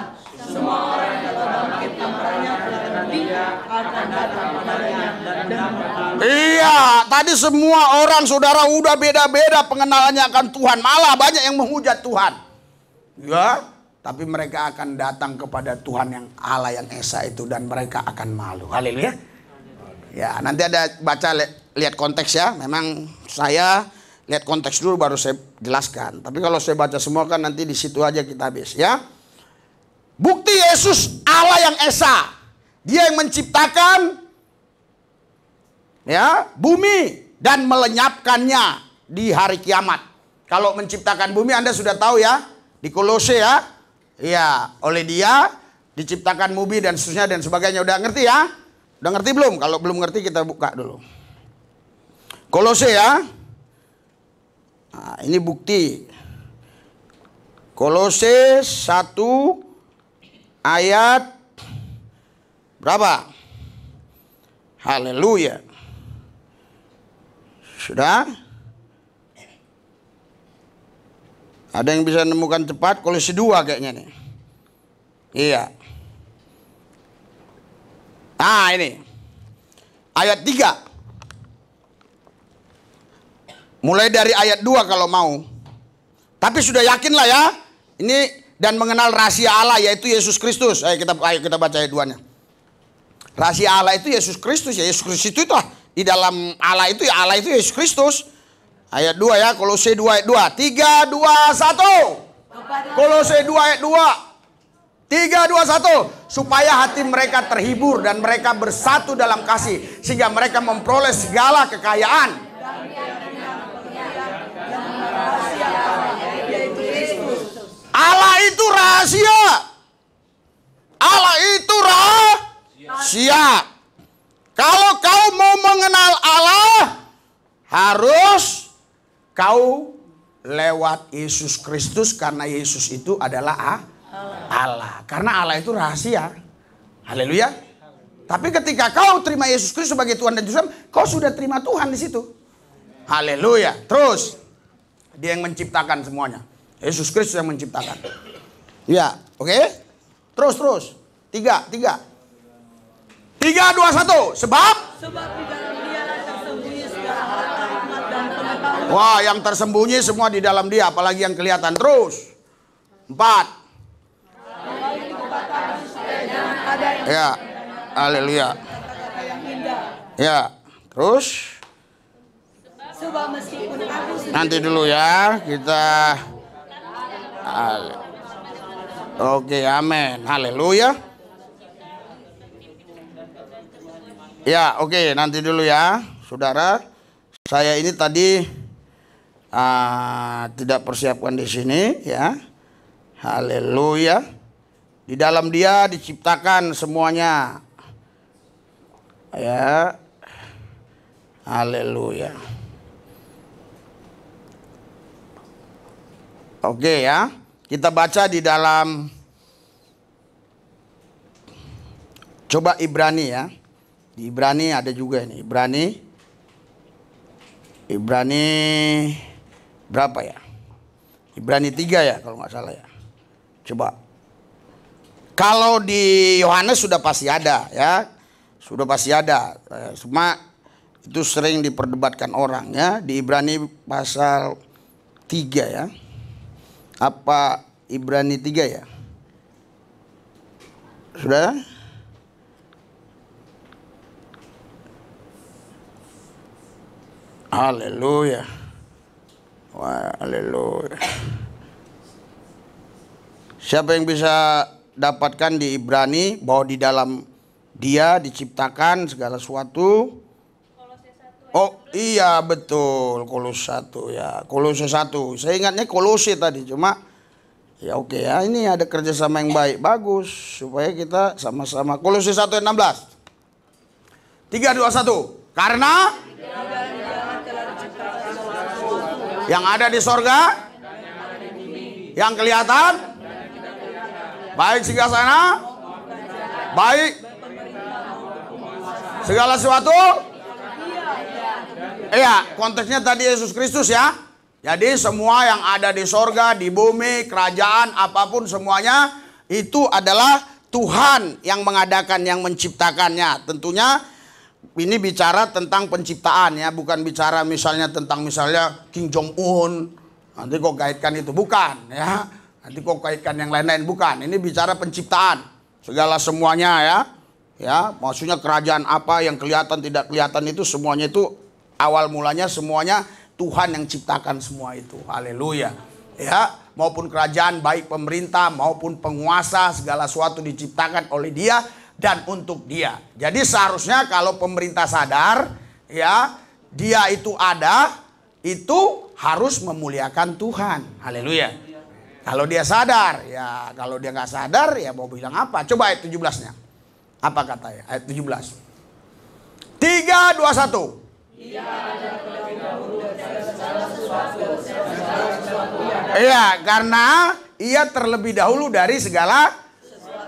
Semua orang yang telah bangkit kamarnya dan dia akan datang padanya dan dapat. Iya, tadi semua orang saudara udah beda-beda pengenalannya akan Tuhan. Malah banyak yang menghujat Tuhan. Ya, tapi mereka akan datang kepada Tuhan yang Allah yang Esa itu dan mereka akan malu. Haleluya. Ya, nanti ada baca lihat konteks ya. Memang saya lihat konteks dulu baru saya jelaskan. Tapi kalau saya baca semua kan nanti di situ aja kita habis ya. Bukti Yesus Allah yang Esa. Dia yang menciptakan ya bumi dan melenyapkannya di hari kiamat. Kalau menciptakan bumi Anda sudah tahu ya di Kolose ya. Ya, oleh Dia diciptakan bumi dan seterusnya dan sebagainya. Udah ngerti ya? Udah ngerti belum? Kalau belum ngerti kita buka dulu. Kolose ya. Nah, ini bukti. Kolose 1 ayat berapa? Haleluya. Sudah? Ada yang bisa menemukan cepat? Kolose 2 kayaknya nih. Iya. Nah ini. Ayat 3. Mulai dari ayat 2 kalau mau. Tapi sudah yakin lah ya. Ini dan mengenal rahasia Allah yaitu Yesus Kristus. Ayo kita baca ayat 2-nya. Rahasia Allah itu Yesus Kristus ya. Yesus Kristus itu di dalam Allah itu ya, Allah itu Yesus Kristus. Ayat 2 ya, Kolose 2 ayat 2. 3, 2, 1. Kolose 2 ayat 2. 3, 2, 1. Supaya hati mereka terhibur dan mereka bersatu dalam kasih, sehingga mereka memperoleh segala kekayaan. Allah itu rahasia. Allah itu rahasia. Kalau kau mau mengenal Allah, harus kau lewat Yesus Kristus, karena Yesus itu adalah Allah. Karena Allah itu rahasia. Haleluya. Tapi ketika kau terima Yesus Kristus sebagai Tuhan dan Juru Selamat, kau sudah terima Tuhan di situ. Haleluya. Terus Dia yang menciptakan semuanya. Yesus Kristus yang menciptakan. Ya, oke. Terus. 3, 2, 1. Sebab di dalam Dia tersembunyi segala harta, hikmat dan pengetahuan. wah, yang tersembunyi semua di dalam Dia, apalagi yang kelihatan. Terus 4. Ya, haleluya. Ya, terus Sebab meskipun aku sendiri nanti dulu ya kita. Oke, amin. Haleluya. Ya, oke, nanti dulu ya, saudara. Saya ini tadi tidak persiapkan di sini ya. Haleluya. Di dalam Dia diciptakan semuanya. Ya. Haleluya. Oke ya. Kita baca di dalam, coba Ibrani ya. Di Ibrani ada juga ini. Ibrani berapa ya? Ibrani 3 ya kalau nggak salah ya. Coba. Kalau di Yohanes sudah pasti ada ya. Sudah pasti ada. Cuma itu sering diperdebatkan orang ya. Di Ibrani pasal 3 ya. Apa Ibrani 3 ya? Sudah? Haleluya. Wah, haleluya. Siapa yang bisa dapatkan di Ibrani bahwa di dalam Dia diciptakan segala sesuatu? Oh iya betul, Kolose 1 ya, Kolose 1. Saya ingatnya Kolose tadi, cuma ya oke ya, ini ada kerjasama yang baik, bagus supaya kita sama-sama. Kolose 1 ayat 16. 3, 2, 1. Karena yang ada di sorga, yang kelihatan, baik singgah sana, baik segala sesuatu. Iya, konteksnya tadi Yesus Kristus ya. Jadi semua yang ada di sorga, di bumi, kerajaan, apapun semuanya itu adalah Tuhan yang mengadakan, yang menciptakannya. Tentunya ini bicara tentang penciptaan ya, bukan bicara misalnya tentang Kim Jong Un. Nanti kok kaitkan itu, bukan ya. Nanti kok kaitkan yang lain-lain, bukan. Ini bicara penciptaan, segala semuanya ya. Ya, maksudnya kerajaan apa yang kelihatan tidak kelihatan itu semuanya itu awal mulanya semuanya Tuhan yang ciptakan semua itu. Haleluya. Ya, maupun kerajaan baik pemerintah maupun penguasa segala sesuatu diciptakan oleh Dia dan untuk Dia. Jadi seharusnya kalau pemerintah sadar ya, Dia itu ada, itu harus memuliakan Tuhan. Haleluya. Kalau dia sadar, ya kalau dia nggak sadar ya mau bilang apa? Coba ayat 17-nya. Apa katanya? Ayat 17. 3, 2, 1. Iya, karena Ia terlebih dahulu dari segala.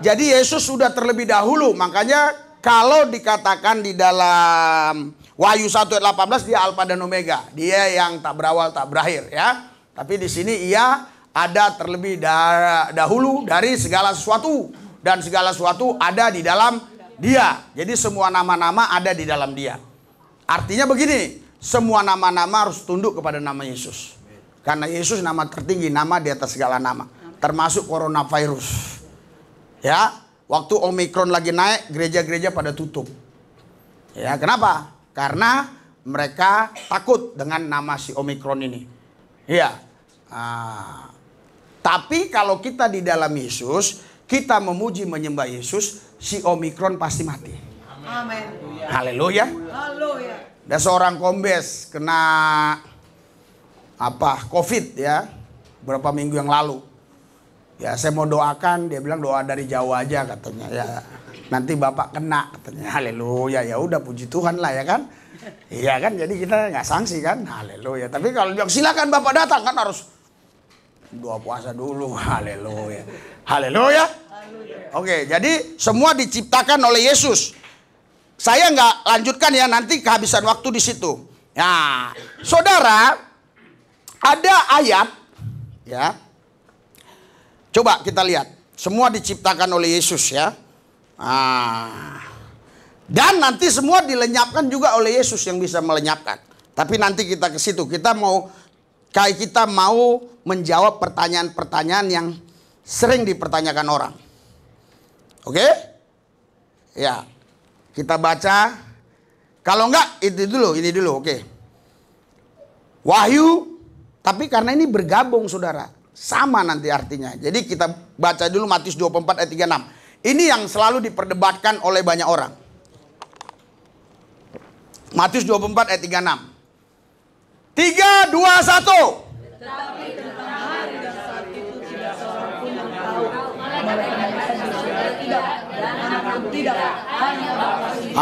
Jadi Yesus sudah terlebih dahulu. Makanya kalau dikatakan di dalam Wahyu 1 ayat 18, Dia Alfa dan Omega. Dia yang tak berawal tak berakhir ya. Tapi di sini Ia ada terlebih dahulu dari segala sesuatu. Dan segala sesuatu ada di dalam Dia. Jadi semua nama-nama ada di dalam Dia. Artinya begini, semua nama-nama harus tunduk kepada nama Yesus. Karena Yesus nama tertinggi, nama di atas segala nama. Termasuk coronavirus. Ya, waktu Omikron lagi naik, gereja-gereja pada tutup. Ya, kenapa? Karena mereka takut dengan nama si Omikron ini. Ya. Tapi kalau kita di dalam Yesus, kita memuji menyembah Yesus, si Omikron pasti mati. Amin. Haleluya. Haleluya. Ada seorang kombes kena COVID ya, beberapa minggu yang lalu. Ya, saya mau doakan, dia bilang doa dari jauh aja katanya. Ya, nanti Bapak kena katanya. Haleluya. Ya udah, puji Tuhan lah ya kan. Iya kan, jadi kita nggak sanksi kan. Haleluya. Tapi kalau bilang silakan Bapak datang, kan harus doa puasa dulu. Haleluya. Haleluya. Oke, jadi semua diciptakan oleh Yesus. Saya nggak lanjutkan ya, nanti kehabisan waktu di situ. Nah, saudara, ada ayat ya. Coba kita lihat. Semua diciptakan oleh Yesus ya. Dan nanti semua dilenyapkan juga oleh Yesus yang bisa melenyapkan. Tapi nanti kita ke situ. Kita mau menjawab pertanyaan-pertanyaan yang sering dipertanyakan orang. Oke? Ya. Kita baca. Kalau enggak, ini dulu. Oke. Wahyu. Tapi karena ini bergabung saudara. Sama nanti artinya. Jadi kita baca dulu Matius 24 ayat 36. Ini yang selalu diperdebatkan oleh banyak orang. Matius 24 ayat 36. 3, 2, 1. Tetapi tentang hari dan saat itu tidak seorang pun yang tahu. Melainkan tidak dan anak pun tidak. Hanya Bapa sendiri.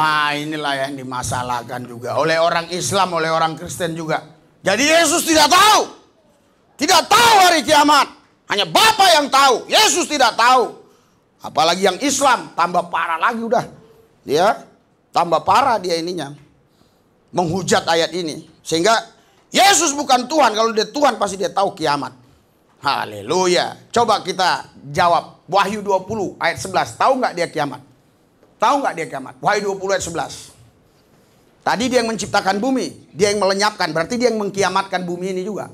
Inilah yang dimasalahkan juga oleh orang Islam, oleh orang Kristen juga. Jadi Yesus tidak tahu. Tidak tahu hari kiamat. Hanya Bapa yang tahu. Yesus tidak tahu. Apalagi yang Islam, tambah parah lagi udah. Dia tambah parah dia ininya. Menghujat ayat ini. Sehingga Yesus bukan Tuhan. Kalau dia Tuhan pasti dia tahu kiamat. Haleluya. Coba kita jawab. Wahyu 20 ayat 11. Tahu nggak dia kiamat? Tahu nggak dia kiamat? Wahyu 20 ayat 11. Tadi dia yang menciptakan bumi. Dia yang melenyapkan. Berarti dia yang mengkiamatkan bumi ini juga.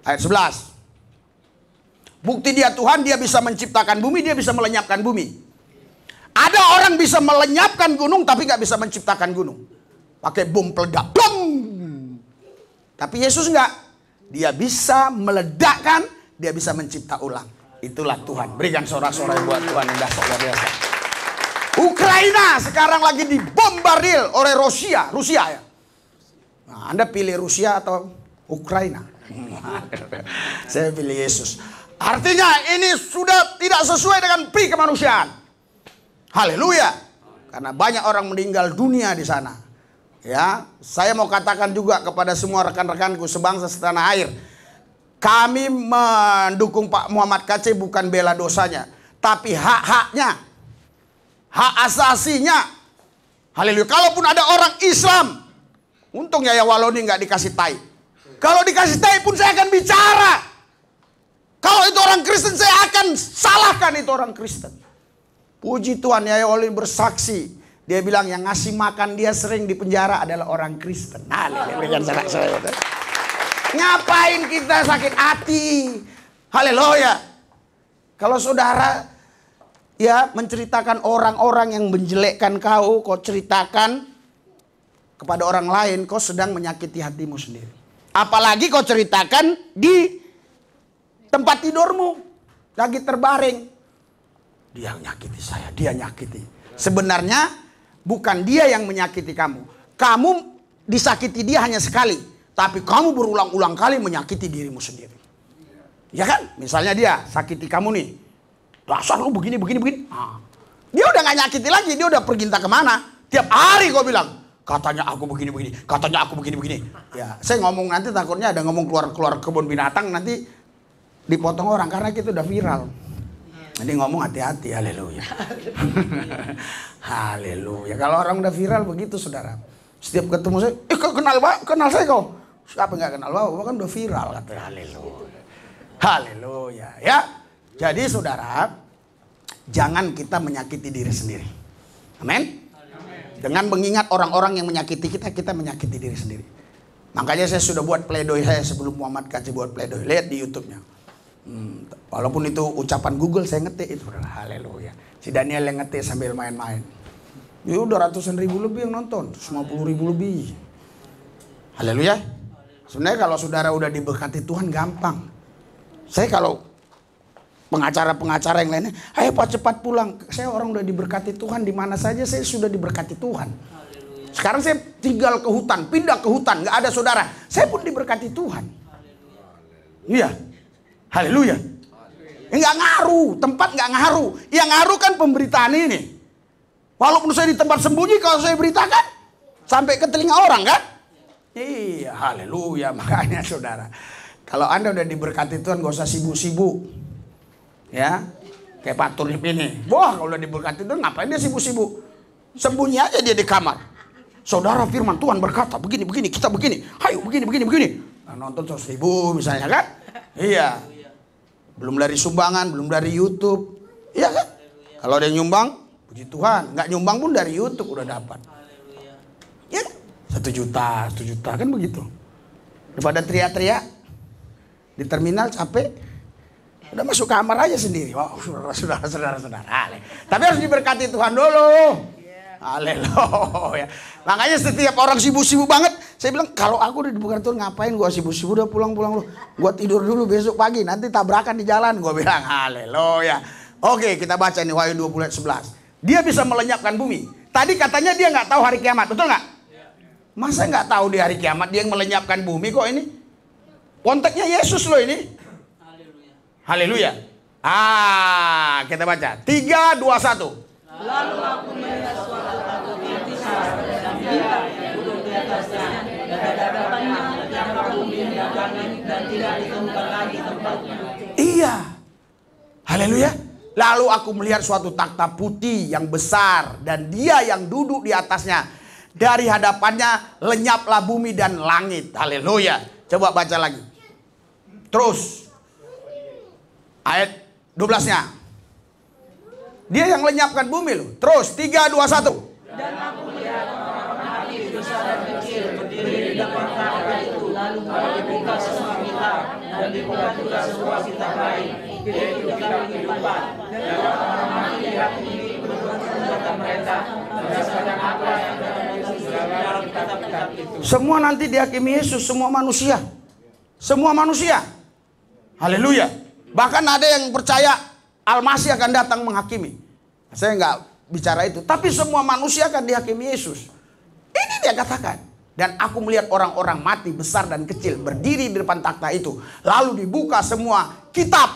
Ayat 11. Bukti dia Tuhan, dia bisa menciptakan bumi, dia bisa melenyapkan bumi. Ada orang bisa melenyapkan gunung tapi nggak bisa menciptakan gunung. Pakai bom peledak. Blum! Tapi Yesus enggak. Dia bisa meledakkan, dia bisa mencipta ulang. Itulah Tuhan. Berikan sorak-sorai buat Tuhan yang dahsyat luar biasa. Ukraina sekarang lagi dibombardir oleh Rusia ya. Nah, Anda pilih Rusia atau Ukraina? Saya pilih Yesus. Artinya ini sudah tidak sesuai dengan pri kemanusiaan. Haleluya. Karena banyak orang meninggal dunia di sana. Ya, saya mau katakan juga kepada semua rekan-rekanku sebangsa setanah air. Kami mendukung Pak Muhammad KC bukan bela dosanya, tapi hak-haknya, hak asasinya. Haleluya. Kalaupun ada orang Islam, untung Yaya Waloni nggak dikasih tai. Kalau dikasih tai pun saya akan bicara. Kalau itu orang Kristen saya akan salahkan itu orang Kristen. Puji Tuhan, Yaya Waloni bersaksi. Dia bilang yang ngasih makan dia sering di penjara adalah orang Kristen. Haleluya. Ngapain kita sakit hati? Haleluya. Kalau saudara ya menceritakan orang-orang yang menjelekkan kau ceritakan kepada orang lain, kau sedang menyakiti hatimu sendiri. Apalagi kau ceritakan di tempat tidurmu, lagi terbaring. Dia nyakiti saya, dia nyakiti. Sebenarnya bukan dia yang menyakiti kamu. Kamu disakiti dia hanya sekali. Tapi kamu berulang-ulang kali menyakiti dirimu sendiri. Ya kan? Misalnya dia sakiti kamu nih. Dasar lu begini. Dia udah gak nyakiti lagi. Dia udah pergi entah kemana. Tiap hari kau bilang. Katanya aku begini. Katanya aku begini. Ya, saya ngomong nanti takutnya ada ngomong keluar kebun binatang. Nanti dipotong orang. Karena kita udah viral. Jadi ngomong hati-hati, haleluya. Haleluya. Kalau orang udah viral begitu saudara. Setiap ketemu saya, kenal saya kau. Siapa nggak kenal? Wah, kan udah viral katanya. Haleluya. Haleluya. Ya. Jadi saudara, jangan kita menyakiti diri sendiri. Amin. Dengan mengingat orang-orang yang menyakiti kita, kita menyakiti diri sendiri. Makanya saya sudah buat pledoi saya sebelum Muhammad kasih buat pledoi. Lihat di YouTube-nya. Walaupun itu ucapan Google, saya ngetik itu. Haleluya. Si Daniel yang ngetik sambil main-main. Ya udah ratusan ribu lebih yang nonton, 150.000 lebih. Haleluya. Sebenarnya kalau saudara udah diberkati Tuhan gampang. Saya kalau pengacara-pengacara yang lainnya, ayo Pak cepat pulang. Saya orang udah diberkati Tuhan, di mana saja saya sudah diberkati Tuhan. Sekarang saya tinggal ke hutan, pindah ke hutan, nggak ada saudara. Saya pun diberkati Tuhan. Iya, haleluya. Nggak ngaruh, tempat nggak ngaruh. Yang ngaruh kan pemberitaan ini. Walaupun saya di tempat sembunyi, kalau saya beritakan sampai ke telinga orang kan? Iya, haleluya. Makanya saudara, kalau Anda udah diberkati Tuhan, gak usah sibuk-sibuk. Ya, kayak Pak Turip ini. Wah, kalau udah diberkati Tuhan, ngapain dia sibuk-sibuk? Sembunyi aja dia di kamar. Saudara firman Tuhan berkata begini, kita begini. Hayo begini. Nah, nonton 100.000 misalnya kan? Iya. Belum dari sumbangan, belum dari YouTube. Iya kan? Kalau ada yang nyumbang, puji Tuhan. Nggak nyumbang pun dari YouTube udah dapat. Ya, 1 juta kan begitu. Daripada teriak-teriak di terminal capek, udah masuk kamar aja sendiri. Wow, saudara. Tapi harus diberkati Tuhan dulu. Haleluya. Makanya setiap orang sibuk-sibuk banget, saya bilang kalau aku udah diberkati Tuhan ngapain gua sibuk-sibuk, udah pulang lu. Gua tidur dulu besok pagi, nanti tabrakan di jalan. Gua bilang haleluya. Oke, kita baca nih Wahyu 20 ayat 11. Dia bisa melenyapkan bumi. Tadi katanya dia nggak tahu hari kiamat, betul nggak? Masa nggak tahu di hari kiamat dia yang melenyapkan bumi kok ini? Konteksnya Yesus loh ini. Haleluya. Kita baca 3, 2, 1. Lalu aku melihat suatu talut yang besar dan bintang yang duduk di atasnya, dan hadapannya terdapat bumi dan langit, dan tidak ditemukan lagi tempatnya. Iya. Haleluya. Lalu aku melihat suatu takhta putih yang besar dan dia yang duduk di atasnya. Dari hadapannya lenyaplah bumi dan langit. Haleluya. Coba baca lagi. Terus. Ayat 12-nya. Dia yang lenyapkan bumi loh. Terus 3, 2, 1. Dan aku melihat orang-orang mati besar dan kecil berdiri di depan takhta itu. Lalu dibuka semua kitab dan dibuka juga sebuah kitab lain, yaitu kitab kehidupan. Dan orang-orang mati dihakimi menurut perbuatan mereka berdasarkan apa yang tertulis dalam kitab-kitab itu. Semua nanti dihakimi Yesus, semua manusia. Semua manusia. Haleluya. Bahkan ada yang percaya Al-Masih akan datang menghakimi. Saya nggak bicara itu. Tapi semua manusia akan dihakimi Yesus. Ini dia katakan. Dan aku melihat orang-orang mati besar dan kecil berdiri di depan takhta itu. Lalu dibuka semua kitab.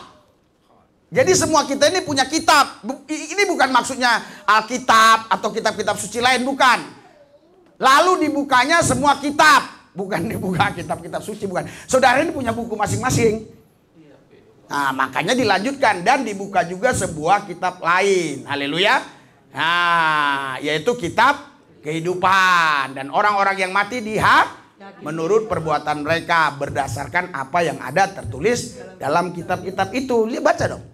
Jadi semua kita ini punya kitab. Ini bukan maksudnya Alkitab atau kitab-kitab suci lain. Bukan. Lalu dibukanya semua kitab. Bukan dibuka kitab-kitab suci. Bukan. Saudara ini punya buku masing-masing. Nah, makanya dilanjutkan dan dibuka juga sebuah kitab lain. Haleluya. Nah, yaitu kitab kehidupan. Dan orang-orang yang mati menurut perbuatan mereka berdasarkan apa yang ada tertulis dalam kitab-kitab itu. Lihat, baca dong.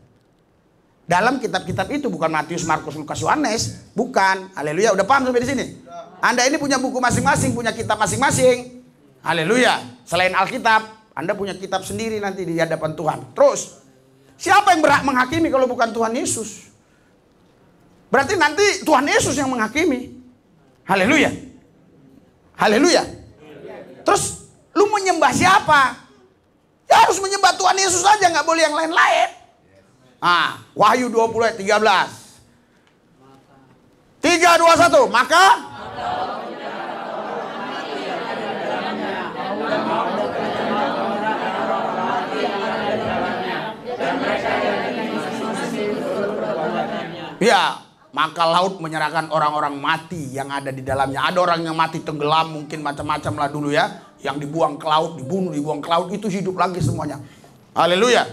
Dalam kitab-kitab itu, bukan Matius, Markus, Lukas, Yohanes. Bukan. Haleluya. Udah paham sampai di sini? Anda ini punya buku masing-masing, punya kitab masing-masing. Haleluya. Selain Alkitab, Anda punya kitab sendiri nanti di hadapan Tuhan. Terus, siapa yang berhak menghakimi kalau bukan Tuhan Yesus? Berarti nanti Tuhan Yesus yang menghakimi. Haleluya. Haleluya. Terus, lu menyembah siapa? Ya harus menyembah Tuhan Yesus saja, nggak boleh yang lain-lain. Wahyu 20 ayat 13. 3, 2, 1. Maka ya, maka laut menyerahkan orang-orang mati yang ada di dalamnya. Ada orang yang mati tenggelam, mungkin macam-macam lah dulu ya. Yang dibuang ke laut, dibuang ke laut, itu hidup lagi semuanya. Haleluya.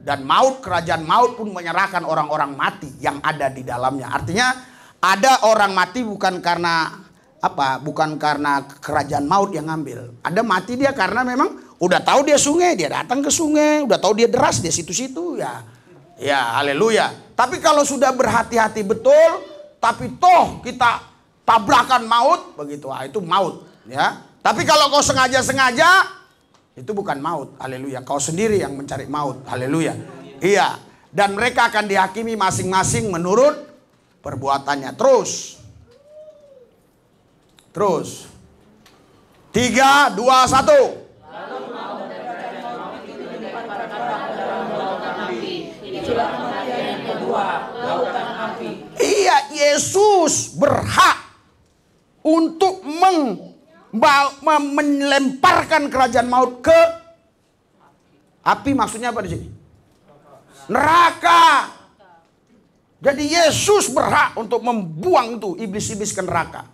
Dan maut, kerajaan maut pun menyerahkan orang-orang mati yang ada di dalamnya. Artinya ada orang mati bukan karena apa? Bukan karena kerajaan maut yang ngambil. Ada mati dia karena memang udah tahu dia sungai, dia datang ke sungai. Udah tahu dia deras, dia situ-situ ya. Ya, haleluya. Tapi kalau sudah berhati-hati betul, tapi toh kita tabrakan maut, begitu, itu maut, ya. Tapi kalau kau sengaja-sengaja, itu bukan maut. Haleluya. Kau sendiri yang mencari maut. Haleluya. Iya. Dan mereka akan dihakimi masing-masing menurut perbuatannya. Terus. 3, 2, 1. Iya, Yesus berhak untuk melemparkan kerajaan maut ke api. Maksudnya apa di sini? Neraka. Jadi Yesus berhak untuk membuang itu iblis-iblis ke neraka.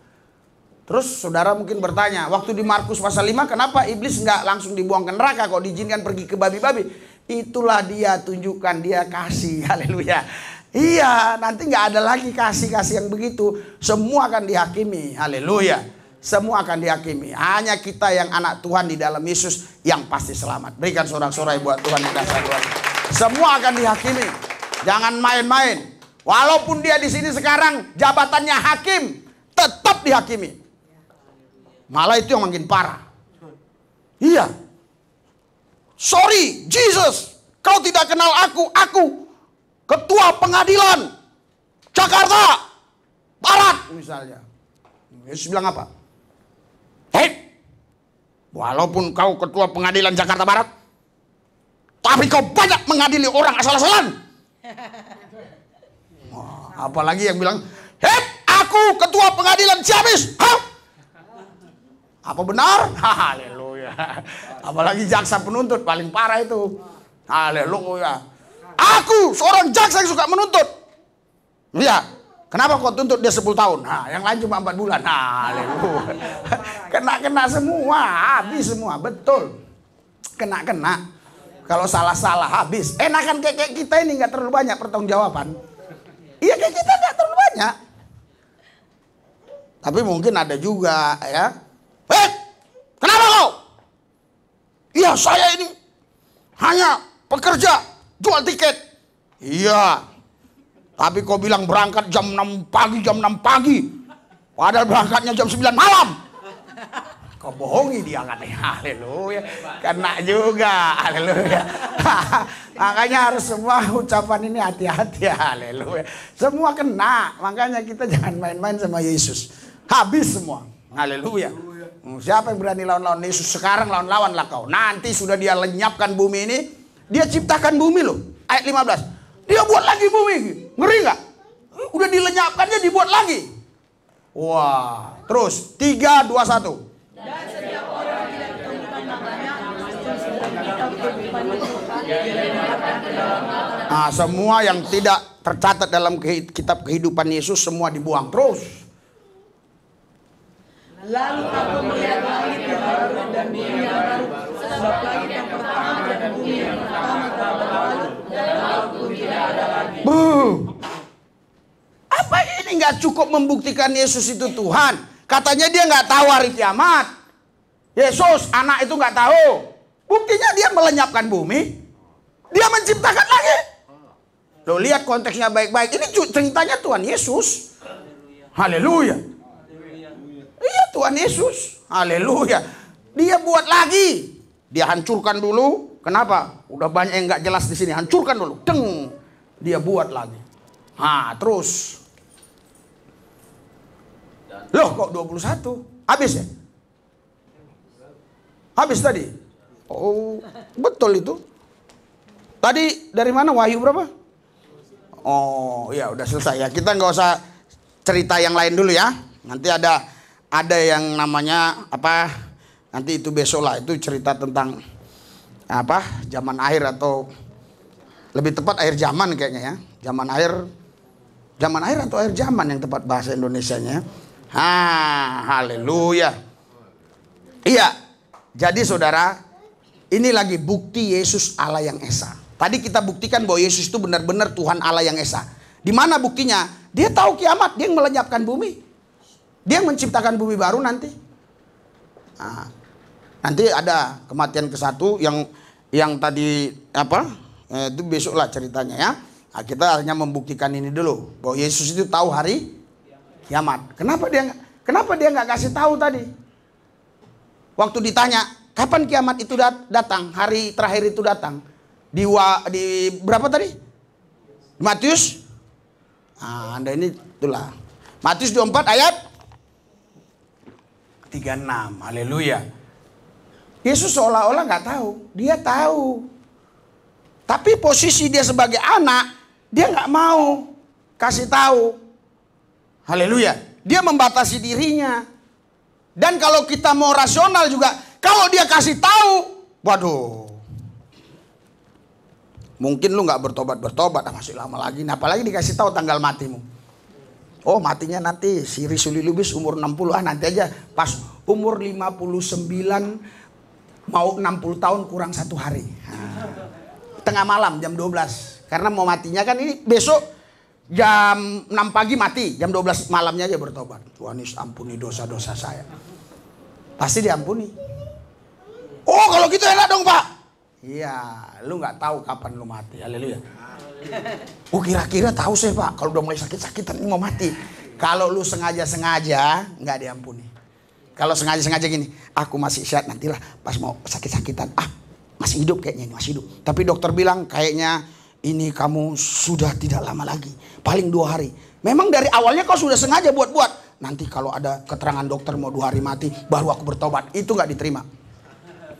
Terus saudara mungkin bertanya, waktu di Markus pasal 5 kenapa iblis nggak langsung dibuang ke neraka, kok diizinkan pergi ke babi-babi? Itulah dia tunjukkan, dia kasih. Haleluya. Iya, nanti nggak ada lagi kasih-kasih yang begitu. Semua akan dihakimi. Haleluya. Semua akan dihakimi. Hanya kita yang anak Tuhan di dalam Yesus yang pasti selamat. Berikan sorak-sorai buat Tuhan yang dasar Tuhan. Semua akan dihakimi. Jangan main-main. Walaupun dia di sini sekarang jabatannya hakim, tetap dihakimi. Malah itu yang makin parah. Iya. Sorry, Jesus, kau tidak kenal aku ketua pengadilan Jakarta Barat misalnya. Yesus bilang apa? Hei, walaupun kau ketua pengadilan Jakarta Barat, tapi kau banyak mengadili orang asal-asalan. Apalagi yang bilang, hei, aku ketua pengadilan Ciamis. Hah? Apa benar? Haleluya. Apalagi jaksa penuntut paling parah itu. Haleluya. Aku seorang jaksa yang suka menuntut. Iya. Kenapa kau tuntut dia 10 tahun? Nah, yang lain cuma 4 bulan. Haleluya. Kena semua, habis semua, betul. Kena. Kalau salah-salah habis. Enakan kayak kita ini nggak terlalu banyak pertanggungjawaban. Iya, kayak kita nggak terlalu banyak. Tapi mungkin ada juga ya. Kenapa kau? Iya, saya ini hanya pekerja jual tiket. Iya. Tapi kau bilang berangkat jam 6 pagi. Padahal berangkatnya jam 9 malam. Kau bohongi dia katanya. Haleluya. Kena juga. Haleluya. Makanya harus semua ucapan ini hati-hati. Haleluya. Semua kena. Makanya kita jangan main-main sama Yesus. Habis semua. Haleluya. Siapa yang berani lawan-lawan Yesus? Sekarang lawan-lawanlah kau. Nanti sudah dia lenyapkan bumi ini. Dia ciptakan bumi loh. Ayat 15. Dia buat lagi bumi. Ngeri gak? Udah dilenyapkannya dibuat lagi. Wah. Terus 3, 2, 1. Dan setiap orang tidak ditemukan namanya, nah, semua yang tidak tercatat dalam kitab kehidupan Yesus semua dibuang. Terus. Lalu aku melihat langit yang baru dan bumi yang baru, sebab langit yang pertama dan bumi yang pertama telah berlalu, dan laut pun tidak ada lagi. Apa ini nggak cukup membuktikan Yesus itu Tuhan? Katanya dia nggak tahu hari kiamat. Yesus, anak itu nggak tahu. Buktinya dia melenyapkan bumi, dia menciptakan lagi. Loh, lihat konteksnya baik-baik. Ini ceritanya Tuhan Yesus. Haleluya. Iya, Tuhan Yesus. Haleluya. Dia buat lagi. Dia hancurkan dulu. Kenapa? Udah banyak yang nggak jelas di sini. Hancurkan dulu. Deng. Dia buat lagi. Nah, terus. Loh, kok 21? Habis ya? Habis tadi? Oh, betul itu. Tadi dari mana? Wahyu berapa? Oh, ya udah selesai ya. Kita nggak usah cerita yang lain dulu ya. Nanti ada yang namanya apa? Nanti itu besok lah. Itu cerita tentang apa? Zaman akhir atau lebih tepat akhir zaman kayaknya ya. Zaman akhir atau akhir zaman yang tepat bahasa Indonesianya. Haleluya. Iya. Jadi saudara, ini lagi bukti Yesus Allah yang Esa. Tadi kita buktikan bahwa Yesus itu benar-benar Tuhan Allah yang Esa. Di mana buktinya? Dia tahu kiamat, dia yang melenyapkan bumi. Dia yang menciptakan bumi baru nanti. Nah, nanti ada kematian ke-1 yang tadi apa? Itu besoklah ceritanya ya. Nah, kita hanya membuktikan ini dulu bahwa Yesus itu tahu hari kiamat. Kenapa dia nggak kasih tahu tadi? waktu ditanya, kapan kiamat itu datang? Hari terakhir itu datang. Di berapa tadi? Matius? Nah, Anda ini itulah. Matius 24 ayat 36. Haleluya. Yesus seolah-olah nggak tahu. Dia tahu. Tapi posisi dia sebagai anak, dia nggak mau kasih tahu. Haleluya. Dia membatasi dirinya. Dan kalau kita mau rasional juga, kalau dia kasih tahu, waduh. Mungkin lu nggak bertobat, masih lama lagi. Nah, apalagi dikasih tahu tanggal matimu. Oh, matinya nanti si Risuli Lubis umur 60, nanti aja pas umur 59 mau 60 tahun kurang 1 hari. Tengah malam jam 12. Karena mau matinya kan ini besok jam 6 pagi mati, jam 12 malamnya aja bertobat. Tuhan Yesus ampuni dosa-dosa saya. Pasti diampuni. Oh, kalau gitu enak dong, Pak. Iya, lu nggak tahu kapan lu mati. Haleluya. Oh, kira-kira tahu sih, Pak, kalau udah mulai sakit-sakitan mau mati. Kalau lu sengaja-sengaja nggak diampuni. Kalau sengaja-sengaja gini, aku masih sehat, nantilah pas mau sakit-sakitan, masih hidup kayaknya ini, masih hidup. Tapi dokter bilang kayaknya ini kamu sudah tidak lama lagi, paling 2 hari. Memang dari awalnya kau sudah sengaja buat-buat. Nanti kalau ada keterangan dokter mau 2 hari mati, baru aku bertobat. Itu nggak diterima.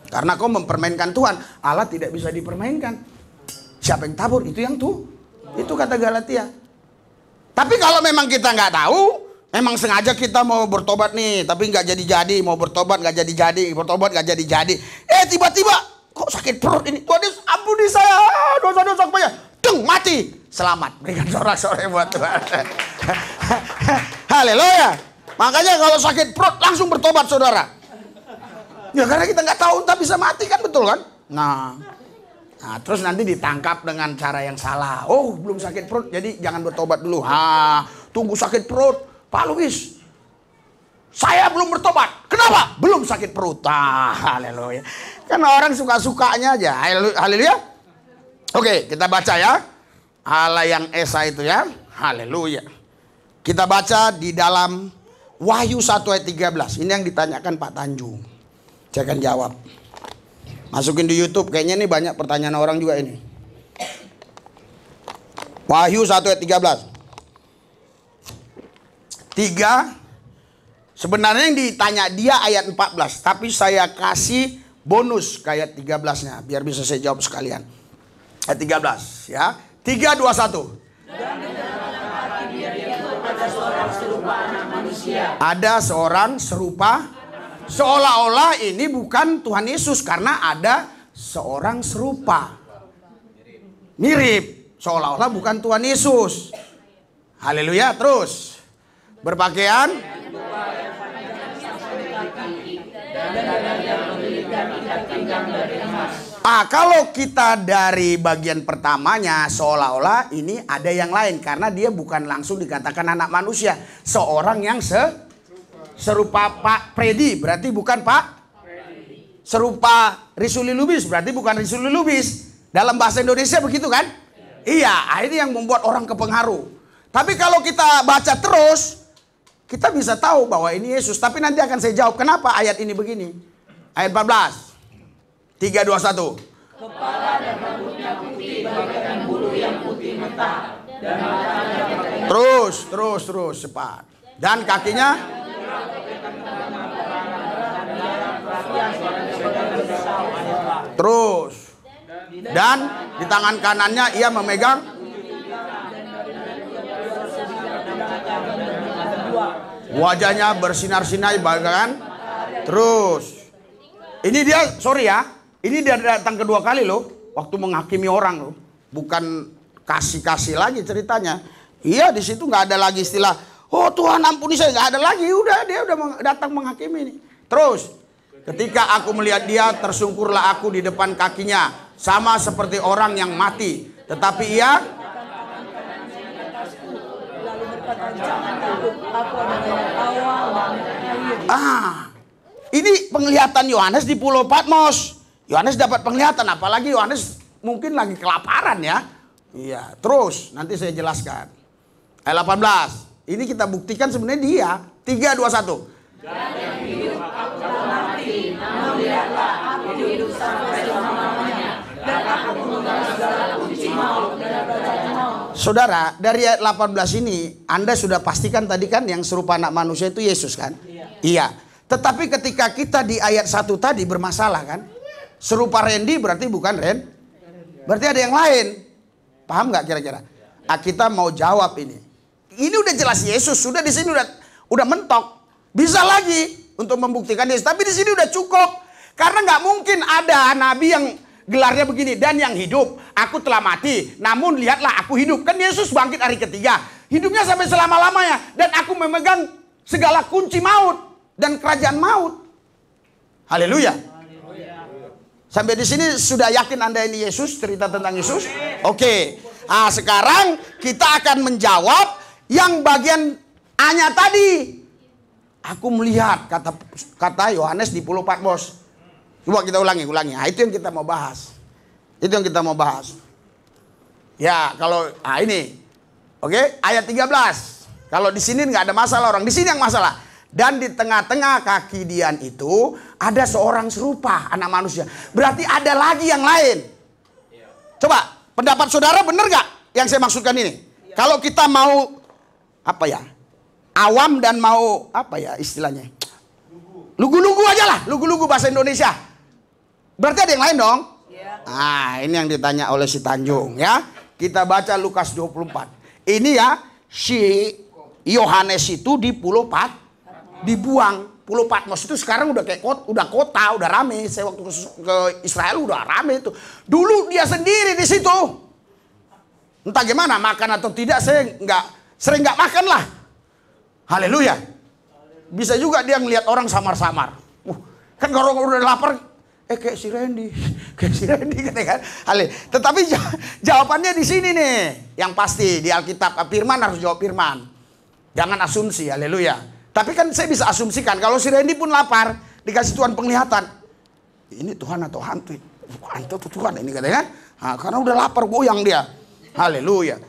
Karena kau mempermainkan Tuhan. Allah tidak bisa dipermainkan. Siapa yang tabur itu yang tuh. Itu kata Galatia. Tapi kalau memang kita nggak tahu, memang sengaja kita mau bertobat nih, tapi nggak jadi-jadi, mau bertobat nggak jadi-jadi, bertobat nggak jadi-jadi. Tiba-tiba kok sakit perut ini. Tuhan Yesus ampuni saya, dosa-dosa banyak. Deng, mati. Selamat. Berikan sorak-sorai buat Tuhan. Haleluya. Makanya kalau sakit perut langsung bertobat, saudara. Ya karena kita nggak tahu entah bisa mati kan, betul kan? Nah, terus nanti ditangkap dengan cara yang salah. Oh, belum sakit perut, jadi jangan bertobat dulu. Tunggu sakit perut, Pak Lubis. Saya belum bertobat. Kenapa? Belum sakit perut. Haleluya. Karena orang suka-sukanya aja. Haleluya. Oke, kita baca ya. Allah yang Esa itu ya. Haleluya. Kita baca di dalam Wahyu 1 ayat 13. Ini yang ditanyakan Pak Tanjung. Saya akan jawab. Masukin di YouTube, kayaknya ini banyak pertanyaan orang juga ini. Wahyu 1 ayat 13. 3. Sebenarnya yang ditanya dia ayat 14. Tapi saya kasih bonus ke ayat 13-nya. Biar bisa saya jawab sekalian. Ayat 13 ya. 3, 2, 1. Dan di dalam hati dia itu ada seorang serupa anak manusia. Ada seorang serupa. Seolah-olah ini bukan Tuhan Yesus. Karena ada seorang serupa. Mirip. Seolah-olah bukan Tuhan Yesus. Haleluya. Terus. Berpakaian. Kalau kita dari bagian pertamanya, seolah-olah ini ada yang lain. Karena dia bukan langsung dikatakan anak manusia. Seorang yang serupa Pak Freddy, berarti bukan Pak serupa Risuli Lubis, berarti bukan Risuli Lubis. Dalam bahasa Indonesia begitu kan? Iya, ini yang membuat orang kepengaruh. Tapi kalau kita baca terus, kita bisa tahu bahwa ini Yesus. Tapi nanti akan saya jawab kenapa ayat ini begini. Ayat 14. 3, 2, 1. Kepala dan rambutnya putih bagaikan bulu yang putih mentah. Dan matanya Terus cepat. Dan kakinya terus. Dan di tangan kanannya ia memegang wajahnya bersinar-sinar bagaikan. Terus. Ini dia, sorry ya. Ini dia datang kedua kali loh. Waktu menghakimi orang loh. Bukan kasih-kasih lagi ceritanya. Iya, di situ nggak ada lagi istilah, oh Tuhan ampuni saya, nggak ada lagi. Udah, dia udah datang menghakimi nih. Terus, ketika aku melihat dia, tersungkurlah aku di depan kakinya, sama seperti orang yang mati. Tetapi ia ini penglihatan Yohanes di Pulau Patmos. Yohanes dapat penglihatan, apalagi Yohanes mungkin lagi kelaparan ya. Iya, terus nanti saya jelaskan. Ayat 18. Ini kita buktikan sebenarnya dia. 3, 2, 1. Dan yang hidup aku telah mati, mati, namun lihatlah, aku hidup sampai selama-lamanya, dan aku memegang segala kunci maut dan kerajaan maut. Saudara, dari ayat 18 ini Anda sudah pastikan tadi kan yang serupa anak manusia itu Yesus kan? Iya. Tetapi ketika kita di ayat 1 tadi bermasalah kan? Serupa Randy berarti bukan Ren. Berarti ada yang lain. Paham nggak kira-kira? Kita mau jawab ini. Ini udah jelas Yesus, sudah di sini udah mentok. Bisa lagi untuk membuktikan Yesus, tapi di sini udah cukup. Karena nggak mungkin ada nabi yang gelarnya begini, dan yang hidup, aku telah mati, namun lihatlah aku hidup. Kan Yesus bangkit hari ketiga, hidupnya sampai selama-lamanya, dan aku memegang segala kunci maut dan kerajaan maut. Haleluya. Sampai di sini sudah yakin Anda ini Yesus, cerita tentang Yesus? Oke. Nah, sekarang kita akan menjawab yang bagian A-nya tadi. Aku melihat, kata Yohanes di Pulau Patmos. Coba kita ulangi. Nah, itu yang kita mau bahas. Ya, kalau ini. Oke, ayat 13. Kalau di sini nggak ada masalah orang, di sini yang masalah. Dan di tengah-tengah kaki Dian itu ada seorang serupa anak manusia. Berarti ada lagi yang lain. Coba, pendapat saudara benar nggak yang saya maksudkan ini? Kalau kita mau awam dan mau istilahnya? Lugu-lugu aja lah, lugu-lugu bahasa Indonesia. Berarti ada yang lain dong? Nah, ini yang ditanya oleh si Tanjung ya. Kita baca Lukas 24. Ini ya, si Yohanes itu di Pulau dibuang. Pulau Patmos itu sekarang udah kayak kota, udah rame. Saya waktu ke Israel udah rame itu. Dulu dia sendiri di situ. Entah gimana makan atau tidak, saya sering nggak makan lah. Haleluya. Bisa juga dia ngelihat orang samar-samar. Kan kalau udah lapar, kayak si Randy kan. Tetapi jawabannya di sini nih. Yang pasti di Alkitab, firman harus jawab firman. Jangan asumsi, haleluya. Tapi kan saya bisa asumsikan kalau si Randy pun lapar, dikasih Tuhan penglihatan. Ini Tuhan atau hantu? Hantu atau Tuhan ini katanya kan? Nah, karena udah lapar goyang dia. Haleluya.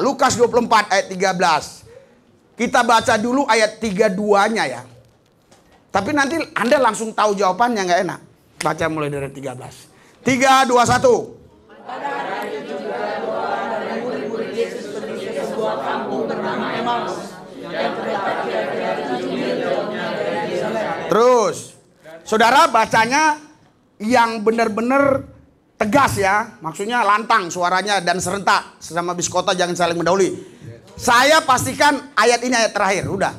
Lukas 24 ayat 13. Kita baca dulu ayat 32-nya ya. Tapi nanti Anda langsung tahu jawabannya, nggak enak. Baca mulai dari 13. 3, 2, 1. Pada hari itu juga doa dari murid-murid Yesus pergi ke sebuah kampung bernama Emmaus, yang terletak kira-kira 7 mil jauhnya dari Yerusalem. Terus, saudara bacanya yang benar-benar tegas ya, maksudnya lantang suaranya dan serentak, sesama biskota jangan saling mendahului. Saya pastikan ayat ini ayat terakhir, udah.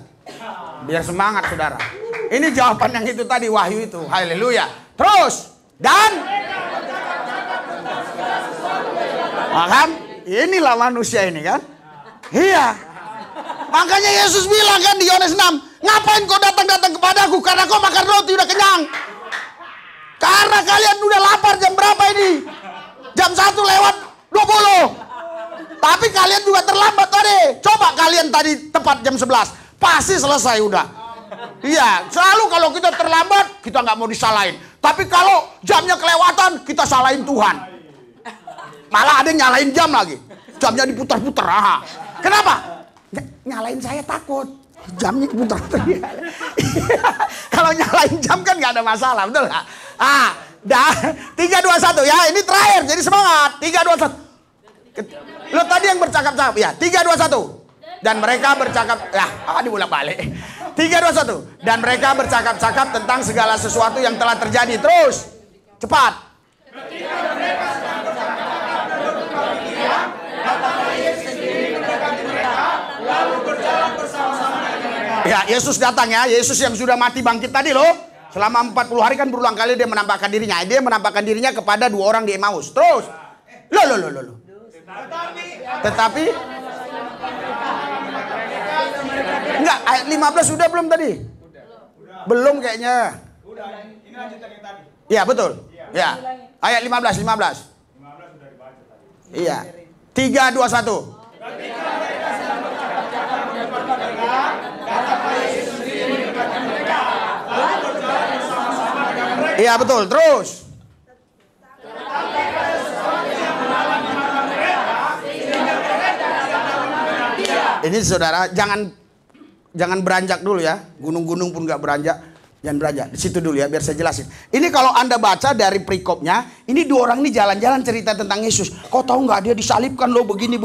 Biar semangat saudara. Ini jawaban yang itu tadi, Wahyu itu. Haleluya. Terus, dan kan? Inilah manusia ini kan? Iya. Makanya Yesus bilang kan di Yohanes 6, ngapain kau datang-datang kepadaku? Karena kau makan roti udah kenyang. Karena kalian udah lapar jam berapa ini? Jam 1:20. Tapi kalian juga terlambat tadi. Coba kalian tadi tepat jam 11. Pasti selesai udah. Iya, selalu kalau kita terlambat, kita nggak mau disalahin. Tapi kalau jamnya kelewatan, kita salahin Tuhan. Malah ada yang nyalain jam lagi. Jamnya diputar-putar. Kenapa? Nyalain saya takut. Jamnya diputar-putar. Kalau nyalain jam kan nggak ada masalah, betul nggak? 3, 2, 1 ya. Ini terakhir, jadi semangat. 3, 2, 1. Lo tadi yang bercakap-cakap ya. 3, 2, 1. Dan mereka bercakap, dibolak-balik. 3, 2, 1. Dan mereka bercakap-cakap tentang segala sesuatu yang telah terjadi. Terus, cepat. Ketika mereka sedang bercakap-cakap duduk kami diam, datanglah Yesus sendiri mendekati mereka, lalu berjalan bersama-sama dengan mereka. Ya, Yesus datang ya. Yesus yang sudah mati bangkit tadi loh. Selama 40 hari kan berulang kali dia menampakkan dirinya. Dia menampakkan dirinya kepada 2 orang di Emmaus. Terus, loh. Tetapi enggak, ayat 15 sudah belum tadi? Belum kayaknya. Udah, ini lanjutan yang tadi. Iya, betul. Ya. Ayat 15. 15 sudah dibaca tadi. Iya. 3, 2, 1. Ketika mereka sedang bercakap-cakap mendekat mereka, datanglah Yesus sendiri mendekati mereka, lalu berjalan bersama-sama dengan mereka. Iya, betul. Terus. Tetapi ada sesuatu yang menawan di mata mereka, sehingga mereka tidak dapat mengenal Dia. Ini saudara, jangan beranjak dulu ya. Gunung-gunung pun gak beranjak. Jangan belajar. Di situ dulu ya, biar saya jelasin. Ini kalau Anda baca dari perikopnya, ini dua orang ini jalan-jalan cerita tentang Yesus. Kau tahu nggak, dia disalibkan loh, begini.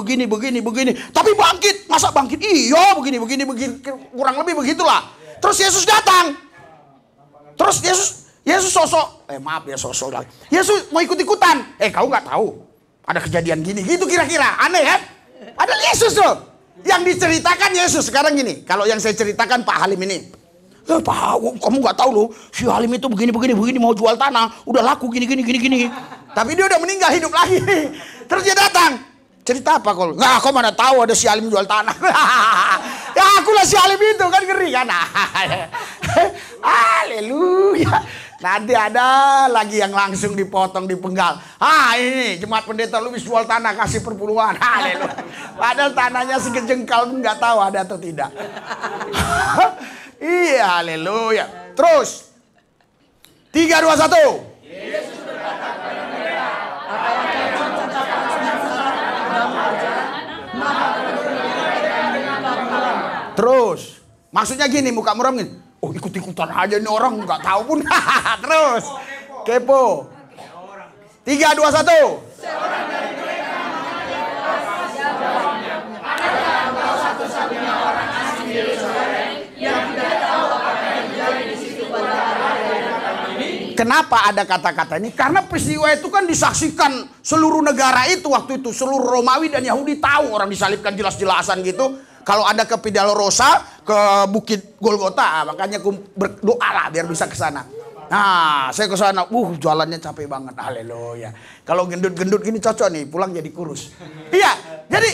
Tapi bangkit. Masa bangkit? Iya, begini. Kurang lebih begitulah. Terus Yesus datang. Terus Yesus sosok. Maaf ya, sosok lagi. Yesus mau ikut-ikutan. Kau nggak tahu. Ada kejadian gini. Gitu kira-kira. Aneh kan? Ada Yesus loh. Yang diceritakan Yesus. Sekarang gini. Kalau yang saya ceritakan Pak Halim ini. Pak, kamu nggak tahu loh, si Halim itu begini mau jual tanah, udah laku gini. Tapi dia udah meninggal, hidup lagi. Terus dia datang, cerita apa kau? Nggak, kau mana tahu ada si Halim jual tanah? Ya akulah si Halim itu, kan ngeri kan? Haleluya. Nanti ada lagi yang langsung dipotong, dipenggal. Ini jemaat pendeta Lubis jual tanah, kasih perpuluhan. Haleluya. Padahal tanahnya sekejengkal pun nggak tahu ada atau tidak. Iya, haleluya. Terus 3, 2, 1. Yesus berkata kepada mereka, apa yang kamu katakan sengsara dalam kerajaan, maka berkata dengan muram. Terus maksudnya gini, muka muram gini. Oh, ikut-ikutan aja nih orang, nggak tahu pun. Terus kepo. 3, 2, 1. Seorang dari mereka jawabnya, adakah engkau satu-satunya orang asing di Yerusalem yang tidak tahu apa yang terjadi di situ pada hari ini? Kenapa ada kata-kata ini? Karena peristiwa itu kan disaksikan seluruh negara itu waktu itu. Seluruh Romawi dan Yahudi tahu orang disalibkan jelas-jelasan gitu. Kalau ada ke Pidalorosa, ke Bukit Golgota, makanya aku berdoa lah biar bisa ke sana. Nah, saya ke sana, jalannya capek banget. Haleluya. Kalau gendut-gendut gini cocok nih, pulang jadi kurus. Iya, jadi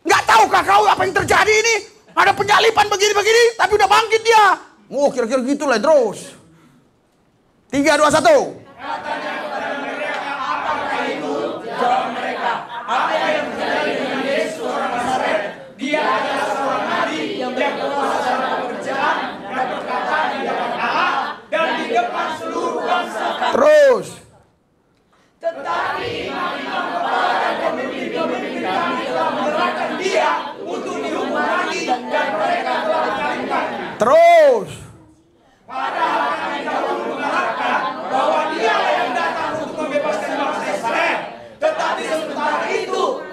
nggak tahukah kau apa yang terjadi ini? Ada penyalipan begini-begini, tapi udah bangkit dia. Kira-kira gitulah terus. 3, 2, 1. Katanya kepada mereka, apakah itu? Jawab mereka, apa yang terjadi dengan Yesus orang Nazaret? Dia adalah seorang nabi yang berkuasa dalam pekerjaan dan perkataan di depan Allah dan di depan seluruh bangsa. Terus. Tetapi imam-imam kepala dan pemimpin-pemimpin kami telah menyerahkan dia untuk dihukum mati dan mereka telah menyalibkan. Terus. Padahal kami dahulu mengharapkan bahwa dia yang datang untuk membebaskan bangsa Israel. Tetapi sementara itu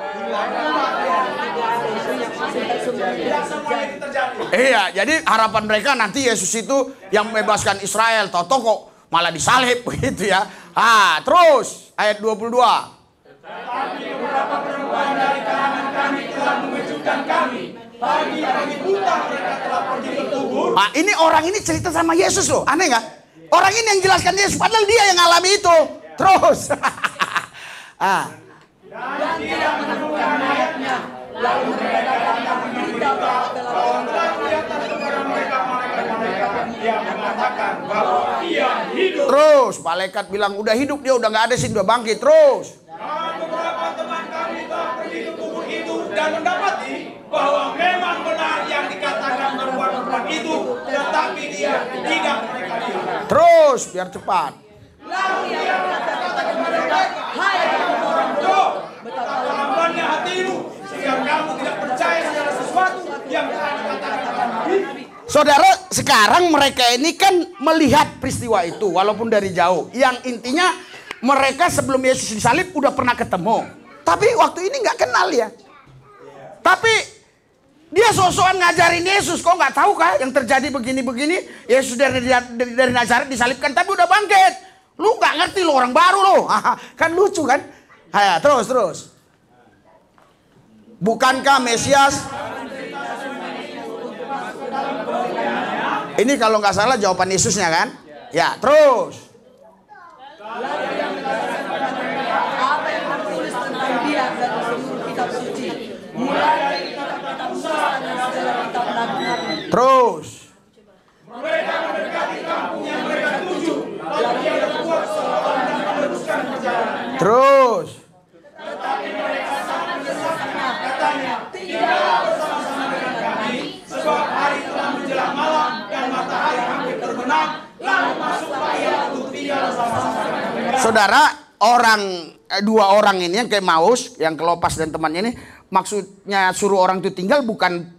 tidak semua itu terjadi. Iya, jadi harapan mereka nanti Yesus itu yang membebaskan Israel. Toto kok malah disalib begitu ya. Terus ayat 22. Tetapi beberapa perempuan dari kalangan kami telah mengejutkan kami. Pagi-pagi buta mereka telah pergi ke kubur. Ini orang ini cerita sama Yesus loh. Aneh nggak? Orang ini yang jelaskan Yesus, padahal dia yang ngalami itu. Terus. Dan tidak menemukan mayatnya. Lalu mereka datang memberita bahwa telah kelihatan kepada mereka yang mengatakan bahwa ia hidup. Terus malaikat bilang udah hidup dia, udah nggak ada sih, udah bangkit. Terus. Dan beberapa teman kami telah pergi ke kubur itu dan mendapati bahwa memang benar yang dikatakan perempuan-perempuan itu, tetapi dia tidak mereka lihat. Terus biar cepat. Lalu ia berkata kepada mereka, hai orang bodoh, betapa lambannya hatimu sehingga kamu tidak percaya segala sesuatu yang telah dikatakan Nabi. Saudara, sekarang mereka ini kan melihat peristiwa itu walaupun dari jauh. Yang intinya mereka sebelum Yesus disalib udah pernah ketemu. Tapi waktu ini nggak kenal ya. Tapi dia sosokan ngajarin Yesus. Kok nggak tahu kah yang terjadi begini-begini? Yesus dari Nazaret disalibkan tapi udah bangkit. Lu nggak ngerti lo, orang baru lo. Kan lucu kan? Terus. Bukankah Mesias? Ini kalau nggak salah jawaban Yesusnya kan? Ya, terus. Apa yang tertulis tentang dia dari seluruh kitab suci, mulai dari kitab Musa dan segala kitab nabi-nabi. Terus. Mereka mendekati kampung yang mereka tuju, lalu dia berbuat seolah-olah dan meneruskan perjalanan. Terus. Tetapi mereka sangat mendesaknya, katanya, tidaklah bersama-sama dengan kami, sebab hari telah menjelang malam dan matahari hampir terbenam, lalu masuklah ia untuk tinggal bersama-sama dengan mereka. Saudara, dua orang ini yang kayak Maus, yang Kelopas dan temannya ini, maksudnya suruh orang itu tinggal bukan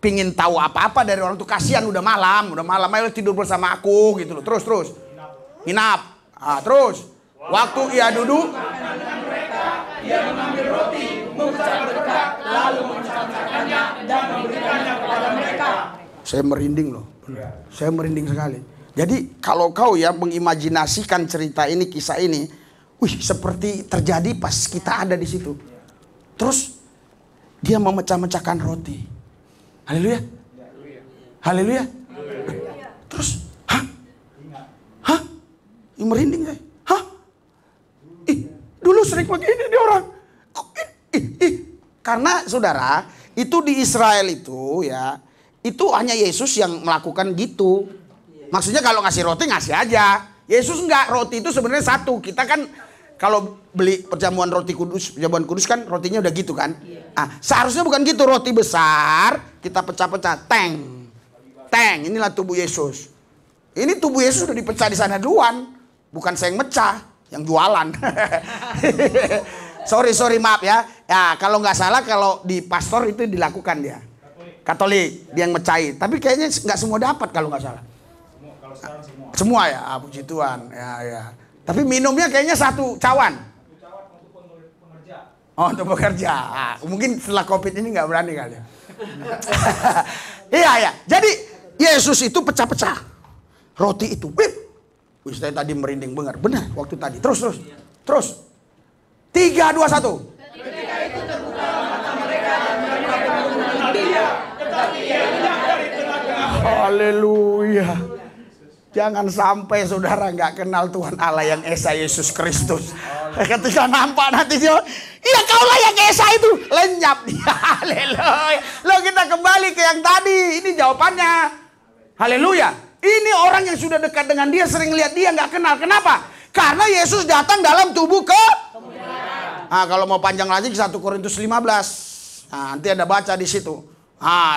pingin tahu apa-apa dari orang tuh, kasihan udah malam, ayo tidur bersama aku gitu loh. Terus nginap. Terus waktu ia duduk, Dia mengambil roti, mengucap berkat, lalu mencatatkannya dan memberikannya kepada mereka. Saya merinding loh. Saya merinding sekali. Jadi kalau kau ya mengimajinasikan cerita ini, kisah ini, seperti terjadi pas kita ada di situ. Terus dia memecah-mecahkan roti. Haleluya. Haleluya. Terus, hah? Merinding saya. Dulu sering begini dia orang. Karena saudara, itu di Israel itu ya, itu hanya Yesus yang melakukan gitu. Maksudnya kalau ngasih roti ngasih aja. Yesus enggak, roti itu sebenarnya satu. Kita kan kalau beli perjamuan roti kudus, perjamuan kudus kan rotinya udah gitu kan. Seharusnya bukan gitu, roti besar kita pecah-pecah, teng, inilah tubuh Yesus. Ini tubuh Yesus udah dipecah di sana duluan, bukan saya yang mecah, yang jualan. sorry maaf ya. Ya kalau nggak salah kalau di pastor itu dilakukan dia. Katolik dia yang mecahin. Tapi kayaknya nggak semua dapat kalau nggak salah. Semua ya, puji Tuhan. Ya. Tapi minumnya kayaknya satu cawan. Untuk bekerja. Mungkin setelah COVID ini nggak berani kali. Iya. Jadi Yesus itu pecah-pecah roti itu. Saya tadi merinding benar waktu tadi. Terus. 3, 2, 1. Ketika itu terbuka mata mereka dan mereka mengenal Dia, tetapi Ia hilang dari tengah-tengah. Haleluya. Jangan sampai saudara nggak kenal Tuhan Allah yang Esa Yesus Kristus. Ketika nampak nanti dia, iya kaulah yang Esa itu, lenyap dia. Haleluya. Loh kita kembali ke yang tadi, ini jawabannya. Haleluya. Ini orang yang sudah dekat dengan dia, sering lihat dia, nggak kenal. Kenapa? Karena Yesus datang dalam tubuh kalau mau panjang lagi 1 Korintus 15. Nanti ada baca di situ.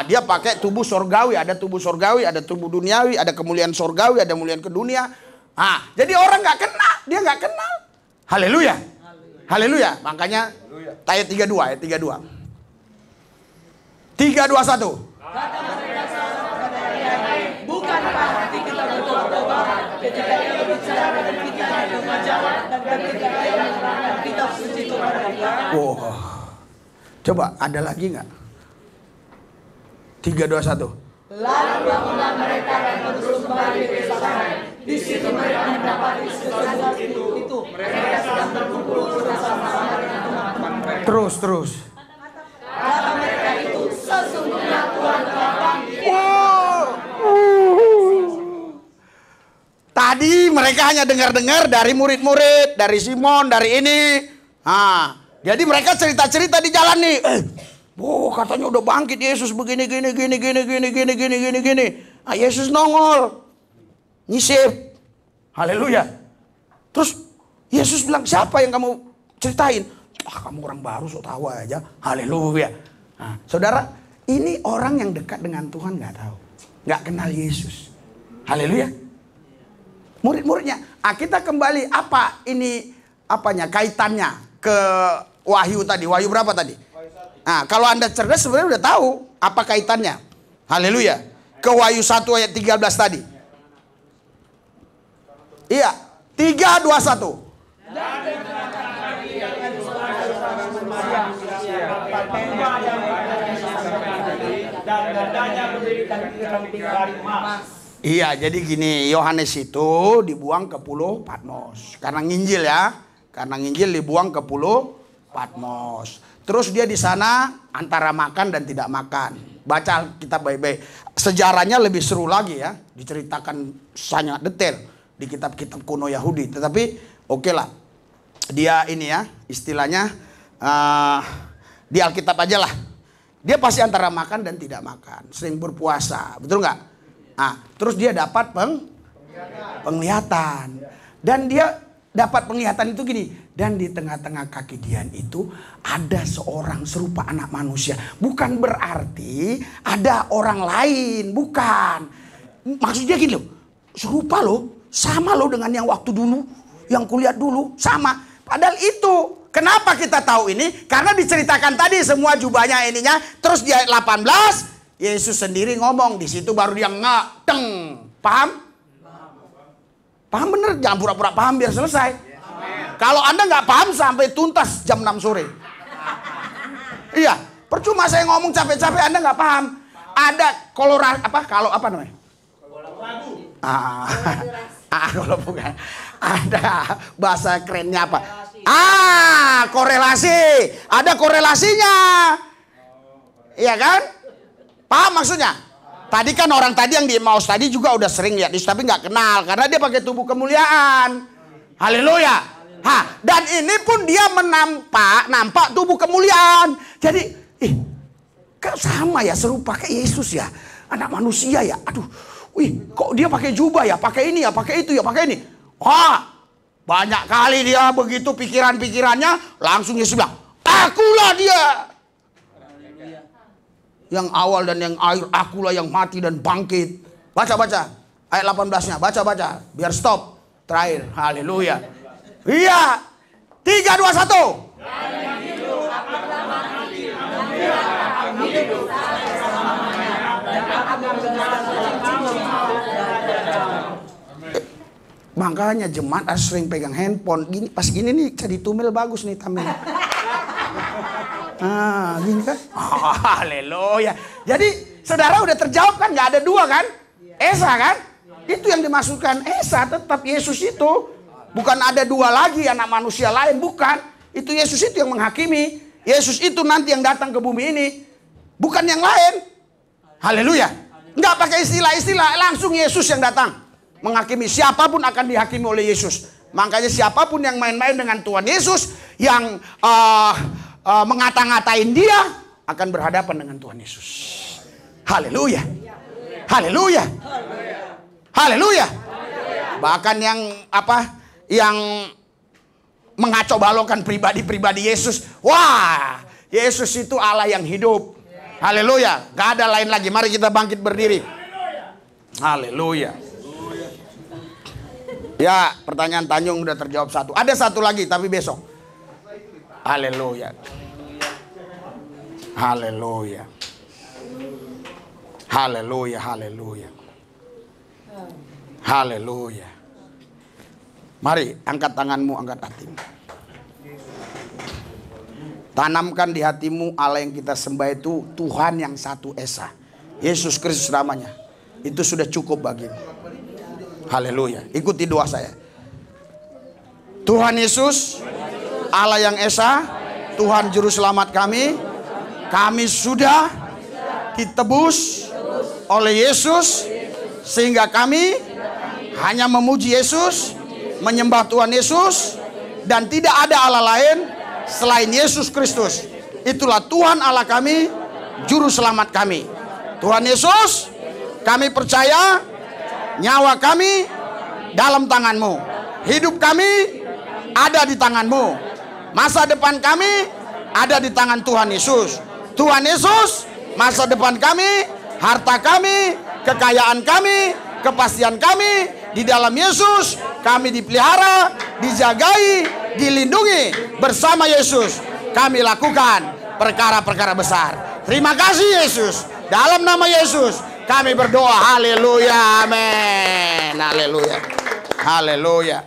Dia pakai tubuh sorgawi, ada tubuh sorgawi, ada tubuh duniawi, ada kemuliaan sorgawi, ada kemuliaan ke dunia. Jadi orang nggak kenal, dia nggak kenal. Haleluya. Makanya ayat 32, 3, 2, 1. Kata mereka satu kepada yang lain, bukankah hati kita bertobat ketika Ia berbicara dengan kita dengan jalan dan ketika Ia menerangkan kitab suci kepada kita? Coba ada lagi nggak? 3, 2, 1. Lalu bangunlah mereka dan terus kembali ke Yerusalem. Di situ mereka mendapati sesuatu itu. Mereka sedang berkumpul bersama-sama dengan teman-teman mereka. Terus. Kata mereka itu, sesungguhnya Tuhan telah bangkit. Tadi mereka hanya dengar-dengar dari murid-murid, dari Simon, dari ini. Jadi mereka cerita-cerita di jalan nih. Katanya udah bangkit Yesus begini. Yesus nongol. Nyisip. Haleluya. Terus Yesus bilang, siapa yang kamu ceritain? Kamu orang baru, sok tahu aja. Haleluya. Saudara, ini orang yang dekat dengan Tuhan nggak tahu. Nggak kenal Yesus. Haleluya. Murid-muridnya. Kita kembali apa ini kaitannya ke Wahyu tadi. Wahyu berapa tadi? Kalau Anda cerdas sebenarnya udah tahu apa kaitannya. Haleluya. Ke Wahyu 1 ayat 13 tadi. Iya. 3, 2, 1. Iya, jadi gini, Yohanes itu dibuang ke pulau Patmos. Karena nginjil ya. Karena nginjil dibuang ke pulau Patmos. Terus dia di sana antara makan dan tidak makan. Baca kitab baik-baik. Sejarahnya lebih seru lagi ya. Diceritakan sangat detail di kitab-kitab kuno Yahudi. Tetapi oke lah. Dia ini ya, istilahnya di Alkitab aja lah. Dia pasti antara makan dan tidak makan. Sering berpuasa. Betul nggak? Terus dia dapat penglihatan. Dan dia dapat penglihatan itu gini. Dan di tengah-tengah kaki dia itu ada seorang serupa anak manusia. Bukan berarti ada orang lain. Bukan. Maksudnya gini loh. Serupa loh. Sama loh dengan yang waktu dulu. Yang kulihat dulu. Sama. Padahal itu. Kenapa kita tahu ini? Karena diceritakan tadi semua jubahnya ininya. Terus di ayat 18. Yesus sendiri ngomong, di situ baru dia ngeteng. Paham? Paham bener, jangan pura-pura paham biar selesai. Kalau Anda nggak paham sampai tuntas jam 6 sore. Iya, percuma saya ngomong capek-capek Anda nggak paham. Ada kalau apa namanya? Kalau bukan. Ada bahasa kerennya apa? Korelasi. Ada korelasinya. Iya kan? Paham maksudnya? Tadi kan orang tadi yang di Emmaus tadi juga udah sering lihat Yesus tapi nggak kenal karena dia pakai tubuh kemuliaan. Haleluya. Dan ini pun dia nampak tubuh kemuliaan. Jadi, sama ya, serupa kayak Yesus ya, anak manusia ya. Aduh, kok dia pakai jubah ya, pakai ini ya, pakai itu ya, pakai ini. Banyak kali dia begitu pikiran-pikirannya, langsung Yesus bilang, akulah dia. Yang awal dan yang akhir, akulah yang mati dan bangkit. Baca-baca ayat 18-nya, baca-baca biar stop. Terakhir, haleluya. Iya, 3, 2, 1. Makanya jemaat harus sering pegang handphone. Gini, pas gini nih, jadi tumil bagus nih tamil. Gini kan? Haleluya. Jadi saudara udah terjawab kan? Nggak ada dua kan? Esa kan? Itu yang dimaksudkan Esa, tetap Yesus itu. Bukan ada dua lagi anak manusia lain, bukan. Itu Yesus itu yang menghakimi. Yesus itu nanti yang datang ke bumi ini. Bukan yang lain. Haleluya. Nggak pakai istilah-istilah, langsung Yesus yang datang. Menghakimi, siapapun akan dihakimi oleh Yesus. Makanya siapapun yang main-main dengan Tuhan Yesus, yang mengata-ngatain dia, akan berhadapan dengan Tuhan Yesus. Haleluya. Haleluya. Haleluya. Bahkan yang mengacau balokkan pribadi-pribadi Yesus. Wah, Yesus itu Allah yang hidup. Haleluya. Gak ada lain lagi. Mari kita bangkit berdiri. Haleluya. Ya, pertanyaan Tanjung udah terjawab satu. Ada satu lagi tapi besok. Haleluya. Haleluya. Haleluya, haleluya. Haleluya. Mari angkat tanganmu, angkat hatimu. Tanamkan di hatimu Allah yang kita sembah itu Tuhan yang satu esa. Yesus Kristus namanya. Itu sudah cukup bagimu. Haleluya. Ikuti doa saya. Tuhan Yesus, Allah yang esa, Tuhan juru selamat kami. Kami sudah ditebus oleh Yesus sehingga kami hanya memuji Yesus, menyembah Tuhan Yesus, dan tidak ada Allah lain selain Yesus Kristus. Itulah Tuhan Allah kami, juru selamat kami. Tuhan Yesus, kami percaya nyawa kami dalam tangan-Mu. Hidup kami ada di tangan-Mu. Masa depan kami ada di tangan Tuhan Yesus. Tuhan Yesus, masa depan kami, harta kami, kekayaan kami, kepastian kami di dalam Yesus, kami dipelihara, dijagai, dilindungi bersama Yesus. Kami lakukan perkara-perkara besar. Terima kasih Yesus. Dalam nama Yesus kami berdoa. Haleluya. Amin. Haleluya. Haleluya.